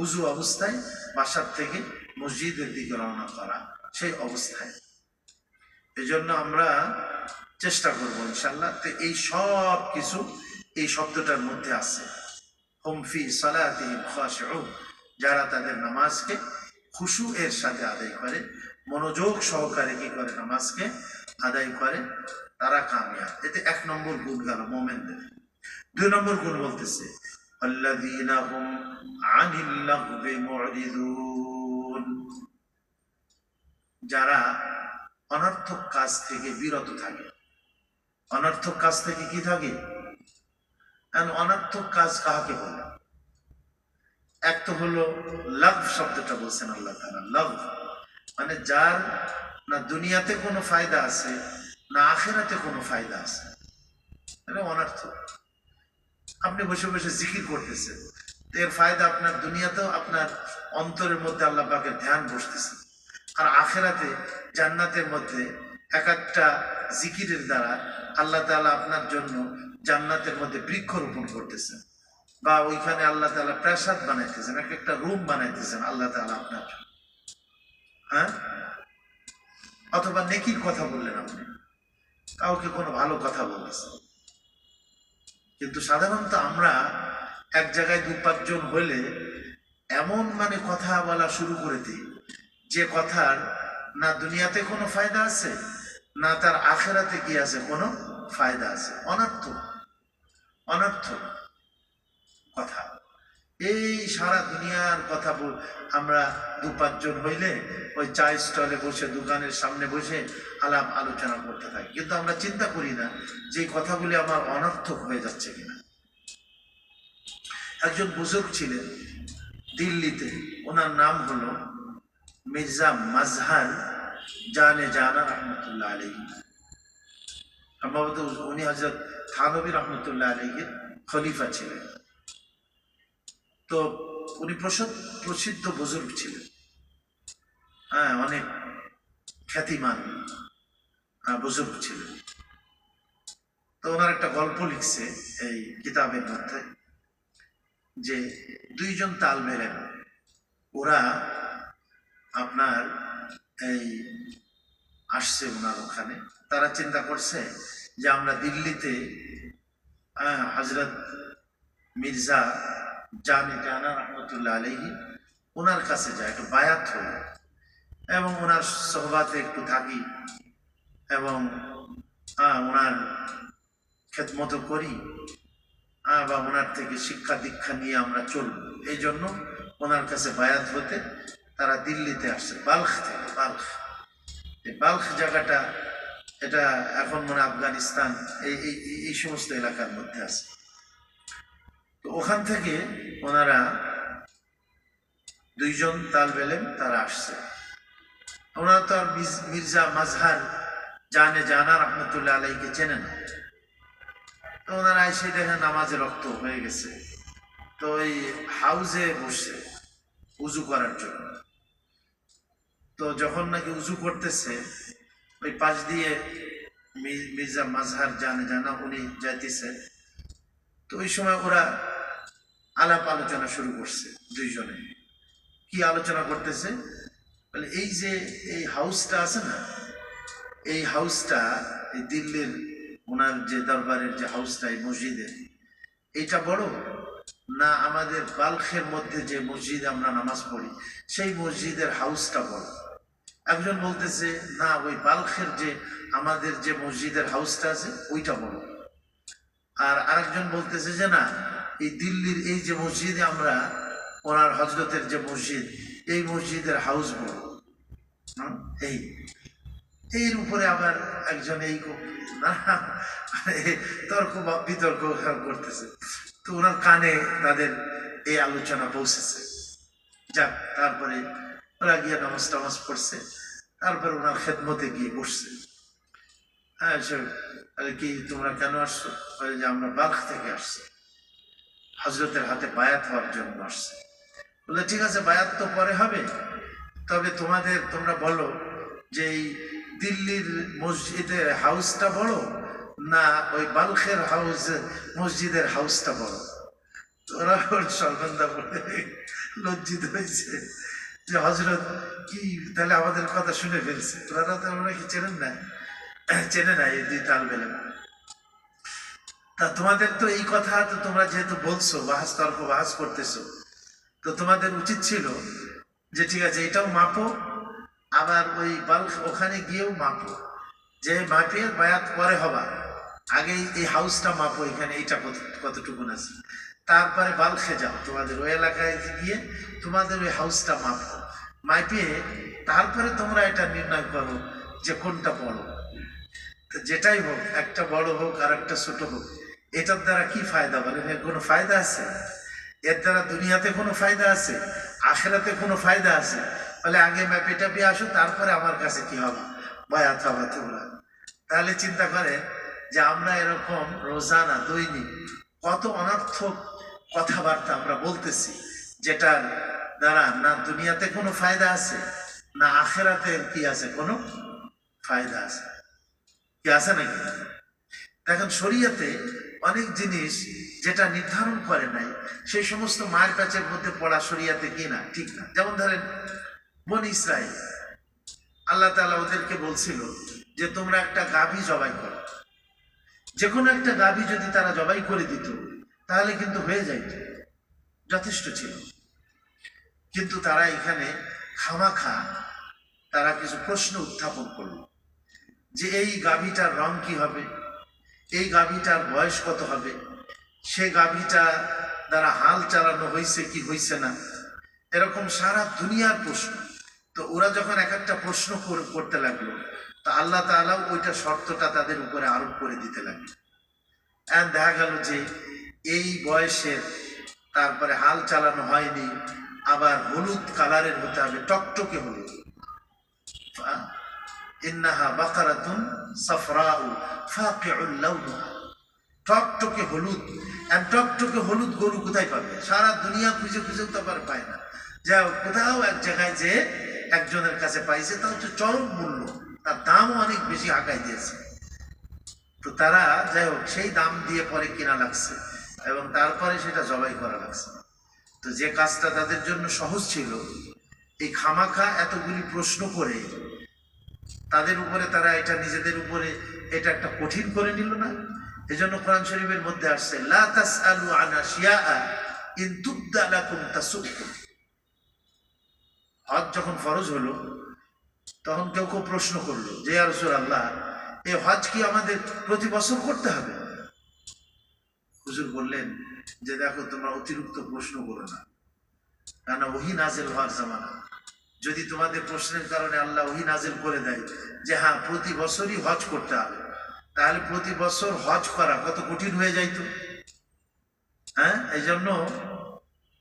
উজু অবস্থায় বাসার থেকে মসজিদের দিকে রওনা করা, সেই অবস্থায়। এই জন্য আমরা চেষ্টা করবো ইনশাল্লাহ। তো এই সব কিছু এই শব্দটার মধ্যে আছে, হুম ফি সালাতিহিম খাশিউন, যারা তাদের নামাজকে খুশু এর সাথে আদায় করে, মনোযোগ সহকারে কি করে নামাজকে আদায় করে, তারা কামিয়াব। এতে 1 নম্বর গুণ গেল মুমিনদের। 2 নম্বর গুণ বলতেছে আল্লাযীনা হুম আনিল লাগবি মুরিদুন, যারা অনর্থক কাজ থেকে বিরত থাকে। অনর্থক কাজ থেকে কি থাকে? অনর্থক কাজ কাকে বলে? এক তো হলো লাভ শব্দটা বলছেন আল্লাহ তাআলা, লাভ মানে যার না দুনিয়াতে কোনো ফায়দা আছে না আখিরাতে কোনো ফায়দা আছে, এটা অনর্থক। আপনি বসে বসে জিকির করতেছেন, এর ফায়দা আপনার দুনিয়াতেও আপনার অন্তরের মধ্যে আল্লাহ পাকের ধ্যান বসতেছে, আর আখিরাতে জান্নাতের মধ্যে এক একটা জিকিরের দ্বারা আল্লাহ তাআলা আপনার জন্য জান্নাতের মধ্যে বৃক্ষরোপণ করতেছেন, বা ওইখানে আল্লাহ তাআলা প্রাসাদ বানাইতেছেন, এক একটা রুম বানাইতেছেন আল্লাহ তাআলা আপনার জন্য। হ্যাঁ, অথবা নেকির কথা বললেন আপনি, কাউকে কোনো ভালো কথা বলতেছেন। কিন্তু সাধারণত আমরা এক জায়গায় 2-5 জন হলে এমন মানে কথা বলা শুরু করে দিই যে কথার না দুনিয়াতে কোনো ফায়দা আছে না তার আখিরাতে কি আছে কোনো ফায়দা আছে, অনর্থক অনর্থক কথা। এই সারা দুনিয়ার কথা আমরা 2-5 জন হইলে ওই চা স্টলে বসে, দোকানের সামনে বসে আলাপ আলোচনা করতে থাকি, কিন্তু আমরা চিন্তা করি না যে কথাগুলি আমার অনর্থক হয়ে যাচ্ছে কিনা। একজন বুজুর্গ ছিলেন দিল্লিতে, ওনার নাম হলো মির্জা মাজহার জানে জানা রহমতুল্লাহ আলাইহি। সম্ভবত উনি হযরত থানবী রহমতুল্লাহ আলাইহির খলিফা ছিলেন। তো উনি প্রসিদ্ধ বুজুর্গ ছিলেন, হ্যাঁ, অনেক খ্যাতিমান বুজুর্গ ছিলেন। তো ওনার একটা গল্প লিখছে এই কিতাবের মধ্যে যে 2 জন তালবে ইলম, ওরা আপনার এই আসছে ওনার ওখানে। তারা চিন্তা করছে যে আমরা দিল্লিতে হযরত মির্জা জানে জানা রহমতুল্লাহ আলাইহি ওনার কাছে যায়, একটু বায়াত হই এবং ওনার সোহবাতে একটু থাকি এবং ওনার খেদমত করি, বা ওনার থেকে শিক্ষা দীক্ষা নিয়ে আমরা চলব। এই জন্য ওনার কাছে বায়াত হতে তারা দিল্লিতে আসছে, বাল্খ থেকে। বাল্খ জায়গাটা এটা এখন মনে আফগানিস্তান এই সমস্ত এলাকার মধ্যে আছে। তো ওখান থেকে ওনারা 2 জন তালবে ইলম তারা আসছে। ওনারা তো আর মির্জা মাজহার জানে জানা রহমতুল্লাহ আলাইহিকে চেনে না। তো ওনারা এসে দেখেন নামাজে রক্ত হয়ে গেছে, তো ওই হাউজে বসছে উজু করার জন্য। তো যখন নাকি উজু করতেছে, ওই পাশ দিয়ে মির্জা মাজহার জানে জানা উনি যাইতেছে। তো ওই সময় ওরা আলাপ আলোচনা শুরু করছে। 2 জনে কি আলোচনা করতেছে, বলে এই যে এই হাউসটা আছে না, এই হাউসটা এই দিল্লির ওনার যে দরবারের যে হাউসটা, এই মসজিদের, এটা বড় না আমাদের বাল্খের মধ্যে যে মসজিদে আমরা নামাজ পড়ি সেই মসজিদের হাউসটা বড়? একজন বলতেছে না, ওই বাল্খের যে আমাদের যে মসজিদের হাউসটা আছে ওইটা বড়। আর আরেকজন বলতেছে যে না, এই দিল্লির এই যে মসজিদে আমরা, ওনার হজরতের যে মসজিদ, এই মসজিদের হাউস বড়। এই এর উপরে আবার একজন এই তর্ক বা বিতর্ক করতেছে। তো ওনার কানে তাদের এই আলোচনা পৌঁছেছে। যাক, তারপরে ওরা গিয়ে নামাজ টামাজ পড়ছে, তারপরে ওনার খেদমতে গিয়ে বসছে। হ্যাঁ, কি তোমরা কেন আসছো? যে আমরা বাল্খ থেকে আসছি, হজরতের হাতে বায়াত হওয়ার জন্য আসছে। বলে ঠিক আছে, বায়াত তো পরে হবে, তবে তোমরা বলো যে এই দিল্লির মসজিদের হাউসটা বড় না ওই বাল্খের মসজিদের হাউসটা বড়? ওরা সর্বন্দা বলে লজ্জিত হয়েছে যে হজরত কি তাহলে আমাদের কথা শুনে ফেলছে। ওরা তো আমরা কি চেনে না এই দুই তাল বেলে। তা তোমাদের তো এই কথা, তো তোমরা যেহেতু বলছো, বাহাস করতেছো, তো তোমাদের উচিত ছিল যে ঠিক আছে এটাও মাপো, আবার ওই বাল্ক ওখানে গিয়েও মাপো, যে মাপে বায়াত পরে হবা, আগে এই হাউসটা মাপো, এখানে এইটা কতটুকুন আছে, তারপরে বাল্কে যাও, তোমাদের ওই এলাকায় গিয়ে তোমাদের ওই হাউসটা মাপো, মাপিয়ে তারপরে তোমরা এটা নির্ণয় করো যে কোনটা বড়। যেটাই হোক, একটা বড় হোক আর একটা ছোট হোক, এটার দ্বারা কি ফায়দা বলেন? এর কোনো ফায়দা আছে? এর দ্বারা দুনিয়াতে কোনো ফায়দা আছে? আখেরাতে কোনো ফায়দা আছে? বলে আগে ম্যাপে টাপে আসো, তারপরে আমার কাছে কি হবে, বায়াত হবে তোমরা। তাহলে চিন্তা করে যে আমরা এরকম রোজানা দৈনিক কত অনর্থক কথাবার্তা আমরা বলতেছি, যেটার দ্বারা না দুনিয়াতে কোনো ফায়দা আছে, না আখেরাতে কি আছে কোনো ফায়দা আছে। কি আছে নাকি? দেখেন, শরীয়তে অনেক জিনিস যেটা নির্ধারণ করে নাই, সেই সমস্ত মায়ের প্যাচের মধ্যে পড়া শরীয়তে কি না, ঠিক না। যেমন ধরেন বনি ইসরাইল, আল্লাহ তাআলা ওদেরকে বলছিল যে তোমরা একটা গাভী জবাই করো। যে কোনো একটা গাভী যদি তারা জবাই করে দিত তাহলে কিন্তু হয়ে যাইত, যথেষ্ট ছিল। কিন্তু তারা এখানে খামাখা তারা কিছু প্রশ্ন উত্থাপন করলো যে এই গাভীটার রং কি হবে, এই গাভীটার বয়স কত হবে, সে গাভীটা দ্বারা হাল চালানো হয়েছে কি হয়েছে না, এরকম সারা দুনিয়ার প্রশ্ন। তো ওরা যখন এক একটা প্রশ্ন করতে লাগলো, তো আল্লাহ তাআলাও ওইটা শর্তটা তাদের উপরে আরোপ করে দিতে লাগলো। দেখা গেল যে এই বয়সের, তারপরে হাল চালানো হয়নি, আবার হলুদ কালারের হতে হবে, টকটকে হলুদ। ইন্নাহা বাকারাতুন সাফরাউ ফাকিউল লাউনুহা, টকটকে হলুদ। টকটকে হলুদ গরু কোথায় পাবে? সারা দুনিয়া খুঁজে খুঁজেও তো আবার পায় না। যা কোথাও এক জায়গায় যে একজনের কাছে পাইছে, তা হচ্ছে চরম মূল্য, তার দামও অনেক বেশি আগায় দিয়েছে। তো তারা যাই হোক সেই দাম দিয়ে পরে কিনা লাগছে এবং তারপরে সেটা জবাই করা লাগছে। তো যে কাজটা তাদের জন্য সহজ ছিল, এই খামাখা এতগুলি প্রশ্ন করে তাদের উপরে, তারা এটা নিজেদের উপরে এটা একটা কঠিন করে নিল না। এজন্য কোরআন শরীফের মধ্যে আসছে লা তাসআলু আন আশিয়াআ ইন তুবদা লাকুম তাসুকুম। হজ যখন ফরজ হলো, তখন কেউ কেউ প্রশ্ন করলো যে ইয়া রাসূলুল্লাহ, এই হজ কি আমাদের প্রতি বছর করতে হবে? হুজুর বললেন যে দেখো, তোমরা অতিরিক্ত প্রশ্ন করো না, কেন ওহী নাজিল হওয়ার জামানা। যদি তোমাদের প্রশ্নের কারণে আল্লাহ ওহী নাজিল করে দেয় যে হ্যাঁ প্রতি বছরই হজ করতে হবে, তাহলে প্রতি বছর হজ করা কত কঠিন হয়ে যাইত। হ্যাঁ, এই জন্য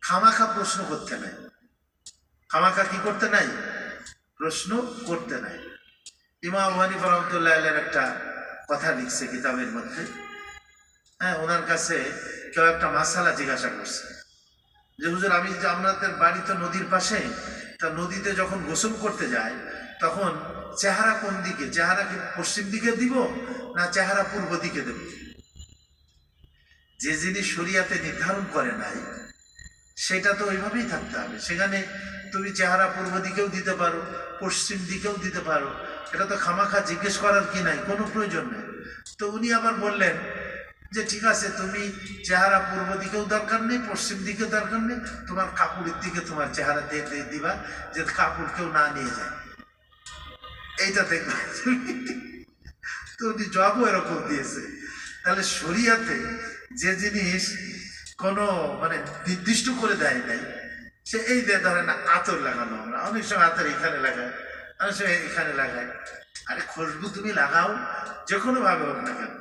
খামাখা প্রশ্ন করতে নাই, খামাখা কি করতে নাই, প্রশ্ন করতে নাই। ইমাম আবু হানিফা রাহমাতুল্লাহ আলাইহির একটা কথা লিখছে কিতাবের মধ্যে। হ্যাঁ, ওনার কাছে কেউ একটা মাসালা জিজ্ঞাসা করছে যে হুজুর, আমি যে আমাদের বাড়ি তো নদীর পাশে, তা নদীতে যখন গোসল করতে যায় তখন চেহারা কোন দিকে, চেহারা কি পশ্চিম দিকে দিব না চেহারা পূর্ব দিকে দেব? যে জিনিস শরিয়াতে নির্ধারণ করে নাই সেটা তো ওইভাবেই থাকতে হবে। সেখানে তুমি চেহারা পূর্ব দিকেও দিতে পারো, পশ্চিম দিকেও দিতে পারো, এটা তো খামাখা জিজ্ঞেস করার কি নাই, কোনো প্রয়োজন নেই। তো উনি আবার বললেন যে ঠিক আছে, তুমি চেহারা পূর্ব দিকেও দরকার নেই, পশ্চিম দিকেও দরকার নেই, তোমার কাপড়ের দিকে তোমার চেহারা দিয়ে দিবা, যে কাপড় কেউ না নিয়ে যায়, এইটা দেখবে। তো উনি জবাবও এরকম দিয়েছে তাহলে শরিয়াতে যে জিনিস কোনো মানে নির্দিষ্ট করে দেয় নাই, সে এই যে ধরেন আতর লাগানো, আমরা অনেক সময় আতর এখানে লাগাই, অনেক সময় এখানে লাগাই। আরে খুশবু তুমি লাগাও যে কোনো ভাবে হোক না কেন,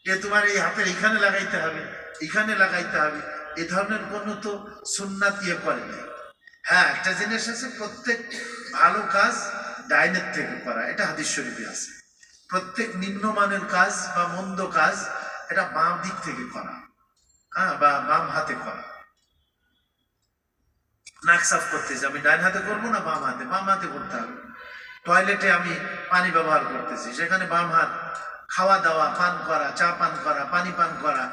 যে তোমার এই হাতের এখানে লাগাইতে হবে, এখানে লাগাইতে হবে, এই ধরনের কোনো তো সুন্নাত ইয়ে করে নাই। হ্যাঁ, একটা জিনিস আছে, প্রত্যেক ভালো কাজ ডাইনের থেকে করা, এটা হাদিস শরীফে আছে। প্রত্যেক নিম্নমানের কাজ বা মন্দ কাজ এটা বাম দিক থেকে করা, হ্যাঁ, বা বাম হাতে করা। নাক সাফ করতেছি, আমি ডাইন হাতে করবো না বাম হাতে? বাম হাতে করতে হবে। টয়লেটে আমি পানি ব্যবহার করতেছি, সেখানে বাম হাত। খাওয়া দাওয়া, পান করা, চা পান করা, পানি পান করা,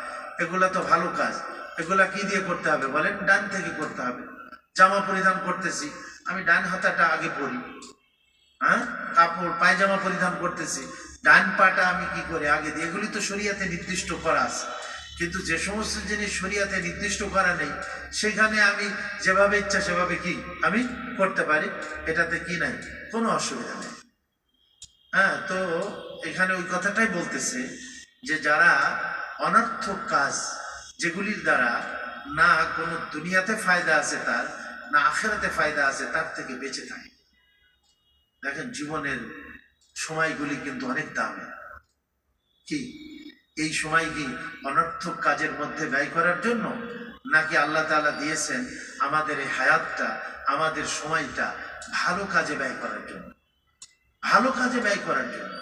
এগুলা তো ভালো কাজ, এগুলা কি দিয়ে করতে হবে বলেন? ডান থেকে করতে হবে। জামা পরিধান করতেছি, আমি ডান হাতাটা আগে পরি, হ্যাঁ। কাপড় পায়জামা পরিধান করতেছি, ডান পাটা আমি কি করে আগে দিই। এগুলি তো শরিয়াতে নির্দিষ্ট করা আছে। কিন্তু যে সমস্ত জিনিস শরিয়াতে নির্দিষ্ট করা নেই, সেখানে আমি যেভাবে ইচ্ছা সেভাবে কি আমি করতে পারি, এটাতে কি নাই, কোনো অসুবিধা নেই। হ্যাঁ, তো এখানে ওই কথাটাই বলতেছে যে যারা অনর্থক কাজ, যেগুলির দ্বারা না কোনো দুনিয়াতে ফায়দা আছে তার, না আখেরাতে ফায়দা আছে, তার থেকে বেঁচে থাকে। দেখেন, জীবনের সময়গুলি কিন্তু অনেক দামি। কি এই সময় কি অনর্থক কাজের মধ্যে ব্যয় করার জন্য, নাকি আল্লাহ তাআলা দিয়েছেন আমাদের এই হায়াতটা, আমাদের সময়টা ভালো কাজে ব্যয় করার জন্য? ভালো কাজে ব্যয় করার জন্য।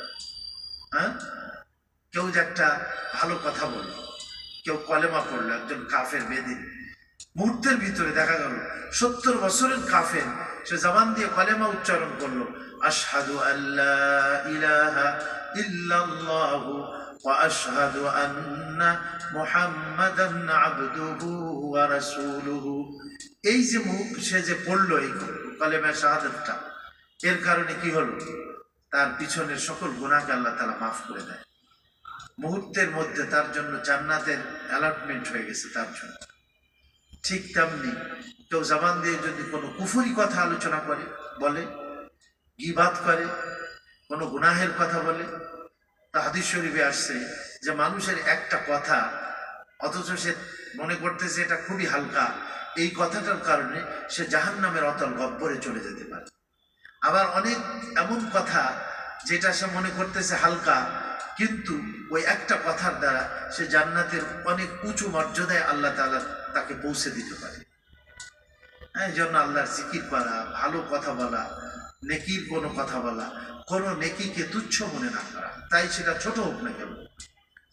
হ্যাঁ, কেউ যে একটা ভালো কথা বলল, কেউ কলেমা পড়লো, একজন কাফের বেদিন, মুহূর্তের ভিতরে দেখা গেল 70 বছরের কাফের, সে জবান দিয়ে কলেমা উচ্চারণ করলো, আশহাদু আল্লা ইলাহা ইল্লাল্লাহু ওয়া আশহাদু আন্না মুহাম্মাদান আবদুহু ওয়া রাসূলুহু। এই যে মুখ সে যে পড়লো এই কলেমা শাহাদাতটা, এর কারণে কি হলো? তার পিছনের সকল গুনাহকে আল্লাহ তাআলা মাফ করে দেয়। মুহূর্তের মধ্যে তার জন্য জান্নাতের অ্যালটমেন্ট হয়ে গেছে তার জন্য। ঠিক তেমনি কেউ জবান দিয়ে যদি কোনো কুফরি কথা আলোচনা করে, বলে, গীবাত করে, কোনো গুনাহের কথা বলে, তা হাদিস শরীফে আসছে যে মানুষের একটা কথা, অথচ সে মনে করতেছে এটা খুবই হালকা, এই কথাটার কারণে সে জাহান্নামের অতল গহ্বরে চলে যেতে পারে। আবার অনেক এমন কথা যেটা সে মনে করতেছে হালকা, কিন্তু ওই একটা কথার দ্বারা সে জান্নাতের অনেক উঁচু মর্যাদায় আল্লাহ তাআলা তাকে পৌঁছে দিতে পারে। এই জন্য আল্লাহর জিকির করা, ভালো কথা বলা, নেকির কোনো কথা বলা, কোনো নেকিকে তুচ্ছ মনে না করা, তাই সেটা ছোট হোক না কেন।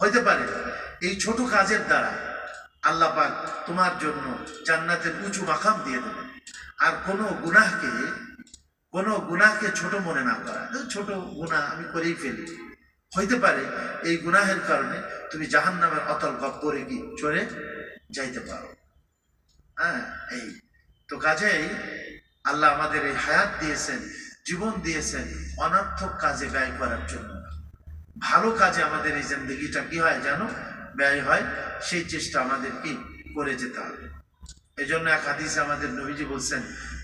হইতে পারে এই ছোট কাজের দ্বারা আল্লাহ পাক তোমার জন্য জান্নাতের উঁচু মাকাম দিয়ে দেবে। আর কোনো গুনাহকে ছোট মনে না করা, ছোট গুনাহ আমি করেই ফেলি, হইতে পারে এই গুনাহের কারণে তুমি জাহান্নামের অতল গহ্বরে কি চলে যাইতে পারো। হ্যাঁ, এই তো কাজেই আল্লাহ আমাদের এই হায়াত দিয়েছেন, জীবন দিয়েছেন অনর্থক কাজে ব্যয় করার জন্য। ভালো কাজে আমাদের এই জিন্দেগিটা কি হয় জানো, ব্যয় হয়। সেই চেষ্টা আমাদের কি করে যেতে হবে। এই জন্য এক হাদিসে আমাদের নবীজি বলছেন,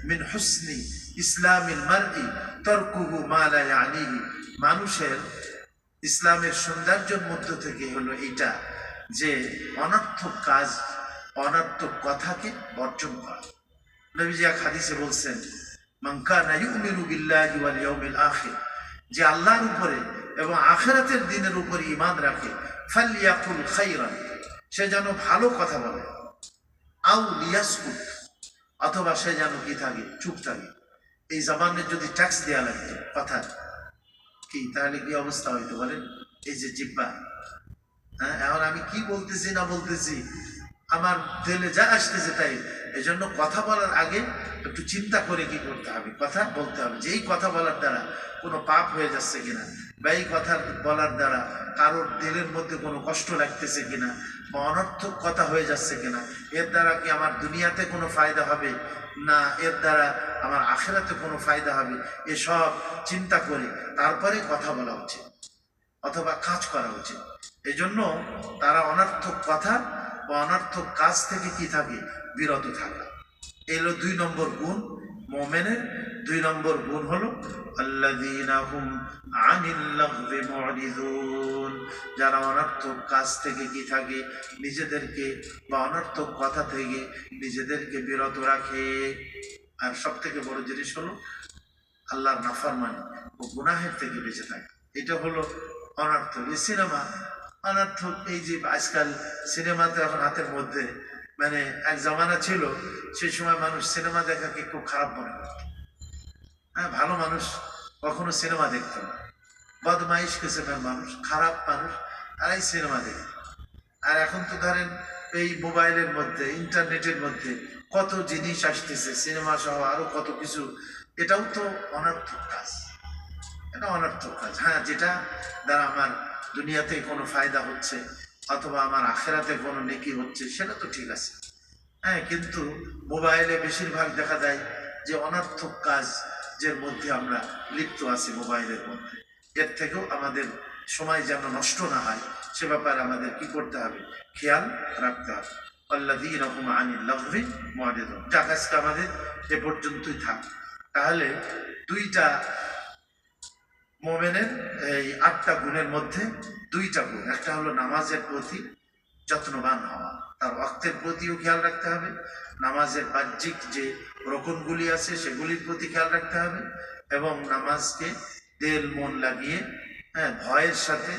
মিন হুসনি ইসলামিল মারই তারকুহু মা লা ইয়ানিহি। মানুষের ইসলামের সৌন্দর্যের মধ্য থেকে হলো এইটা যে অনর্থক কাজ, অনর্থক কথাকে বর্জন করা। নবীজি এক হাদিসে বলছেন, মান কানা ইউমিনু বিল্লাহি ওয়াল ইয়াউমিল আখির, যে আল্লাহর উপরে এবং আখিরাতের দিনের উপরে ঈমান রাখে, ফালইয়াকুল খাইরান, সে যেন ভালো কথা বলে, আও লিয়াসকুত, অথবা সে যেন কি থাকে, চুপ থাকে। এই জবানের যদি ট্যাক্স দেওয়া লাগতো কথা কি, তাহলে কি অবস্থা হইতো বলেন? এই যে জিহ্বা, হ্যাঁ, এখন আমি কি বলতেছি না বলতেছি, আমার দিলে যা আসতেছে তাই। এই জন্য কথা বলার আগে একটু চিন্তা করে কি করতে হবে, কথা বলতে হবে যে এই কথা বলার দ্বারা কোনো পাপ হয়ে যাচ্ছে কিনা, বা এই কথা বলার দ্বারা কারোর দিলের মধ্যে কোনো কষ্ট লাগতেছে কিনা, বা অনর্থক কথা হয়ে যাচ্ছে কিনা, এর দ্বারা কি আমার দুনিয়াতে কোনো ফায়দা হবে না এর দ্বারা আমার আখিরাতে কোনো ফায়দা হবে, এসব চিন্তা করে তারপরে কথা বলা উচিত অথবা কাজ করা উচিত। এই জন্য তারা অনর্থক কথা বা অনর্থক কাজ থেকে কি থাকে, বিরত থাকা। এলো 2 নম্বর গুণ মুমিনের, দুই নম্বর গুণ হলো আল্লাযীনা হুম আনিল লাগবি মুরিদুন, যারা অনর্থক কাজ থেকে কি থাকে, নিজেদেরকে বা অনর্থক কথা থেকে নিজেদেরকে বিরত রাখে। আর সব থেকে বড় জিনিস হলো আল্লাহর নাফরমানি ও গুনাহের থেকে বেঁচে থাকে। এটা হলো অনর্থক। এই সিনেমা অনর্থক। এই যে আজকাল সিনেমাতে এখন হাতের মধ্যে, মানে এক জামানা ছিল সেই সময় মানুষ সিনেমা দেখাকে খুব খারাপ মনে করত। হ্যাঁ, ভালো মানুষ কখনো সিনেমা দেখতো না, বদমাইশ কিসিমের মানুষ, খারাপ মানুষ, আর এই সিনেমা দেখত। আর এখন তো ধরেন এই মোবাইলের মধ্যে, ইন্টারনেটের মধ্যে কত জিনিস আসতেছে, সিনেমা সহ আরো কত কিছু। এটাও তো অনর্থক কাজ, এটা অনর্থক কাজ। হ্যাঁ, যেটা দ্বারা আমার দুনিয়াতে কোনো ফায়দা হচ্ছে অথবা আমার আখেরাতে কোনো নেকি হচ্ছে সেটা তো ঠিক আছে। হ্যাঁ, কিন্তু মোবাইলে বেশিরভাগ দেখা যায় যে অনর্থক কাজ যের মধ্যে আমরা লিপ্ত আছি মোবাইলের মধ্যে। এর থেকেও আমাদের সময় যেন নষ্ট না হয় সে ব্যাপারে আমাদের কি করতে হবে, খেয়াল রাখতে হবে। আল্লাযীনা হুম আনিল লাগবি মুরিদুন। যাক, আজকে আমাদের এ পর্যন্তই থাক। তাহলে দুইটা মোমেনের এই 8টা গুণের মধ্যে দুইটা গুণ, একটা হলো নামাজের প্রতি যত্নবান হওয়া, তার ওয়াক্তের প্রতিও খেয়াল রাখতে হবে, নামাজের বাহ্যিক যে রকমগুলি আছে সেগুলির প্রতি খেয়াল রাখতে হবে, এবং নামাজকে দিল মন লাগিয়ে, হ্যাঁ, ভয়ের সাথে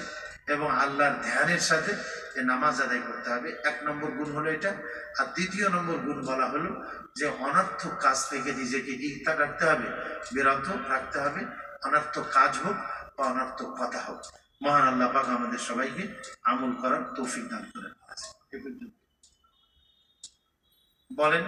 এবং আল্লাহর ধ্যানের সাথে যে নামাজ আদায় করতে হবে। 1 নম্বর গুণ হলো এটা। আর 2য় নম্বর গুণ বলা হলো যে অনর্থক কাজ থেকে নিজেকে কি রাখতে হবে, বিরত রাখতে হবে, অনর্থক কাজ হোক বা অনর্থক কথা হোক। মহান আল্লাহ পাক আমাদের সবাইকে আমল করার তৌফিক দান করেন। বলেন।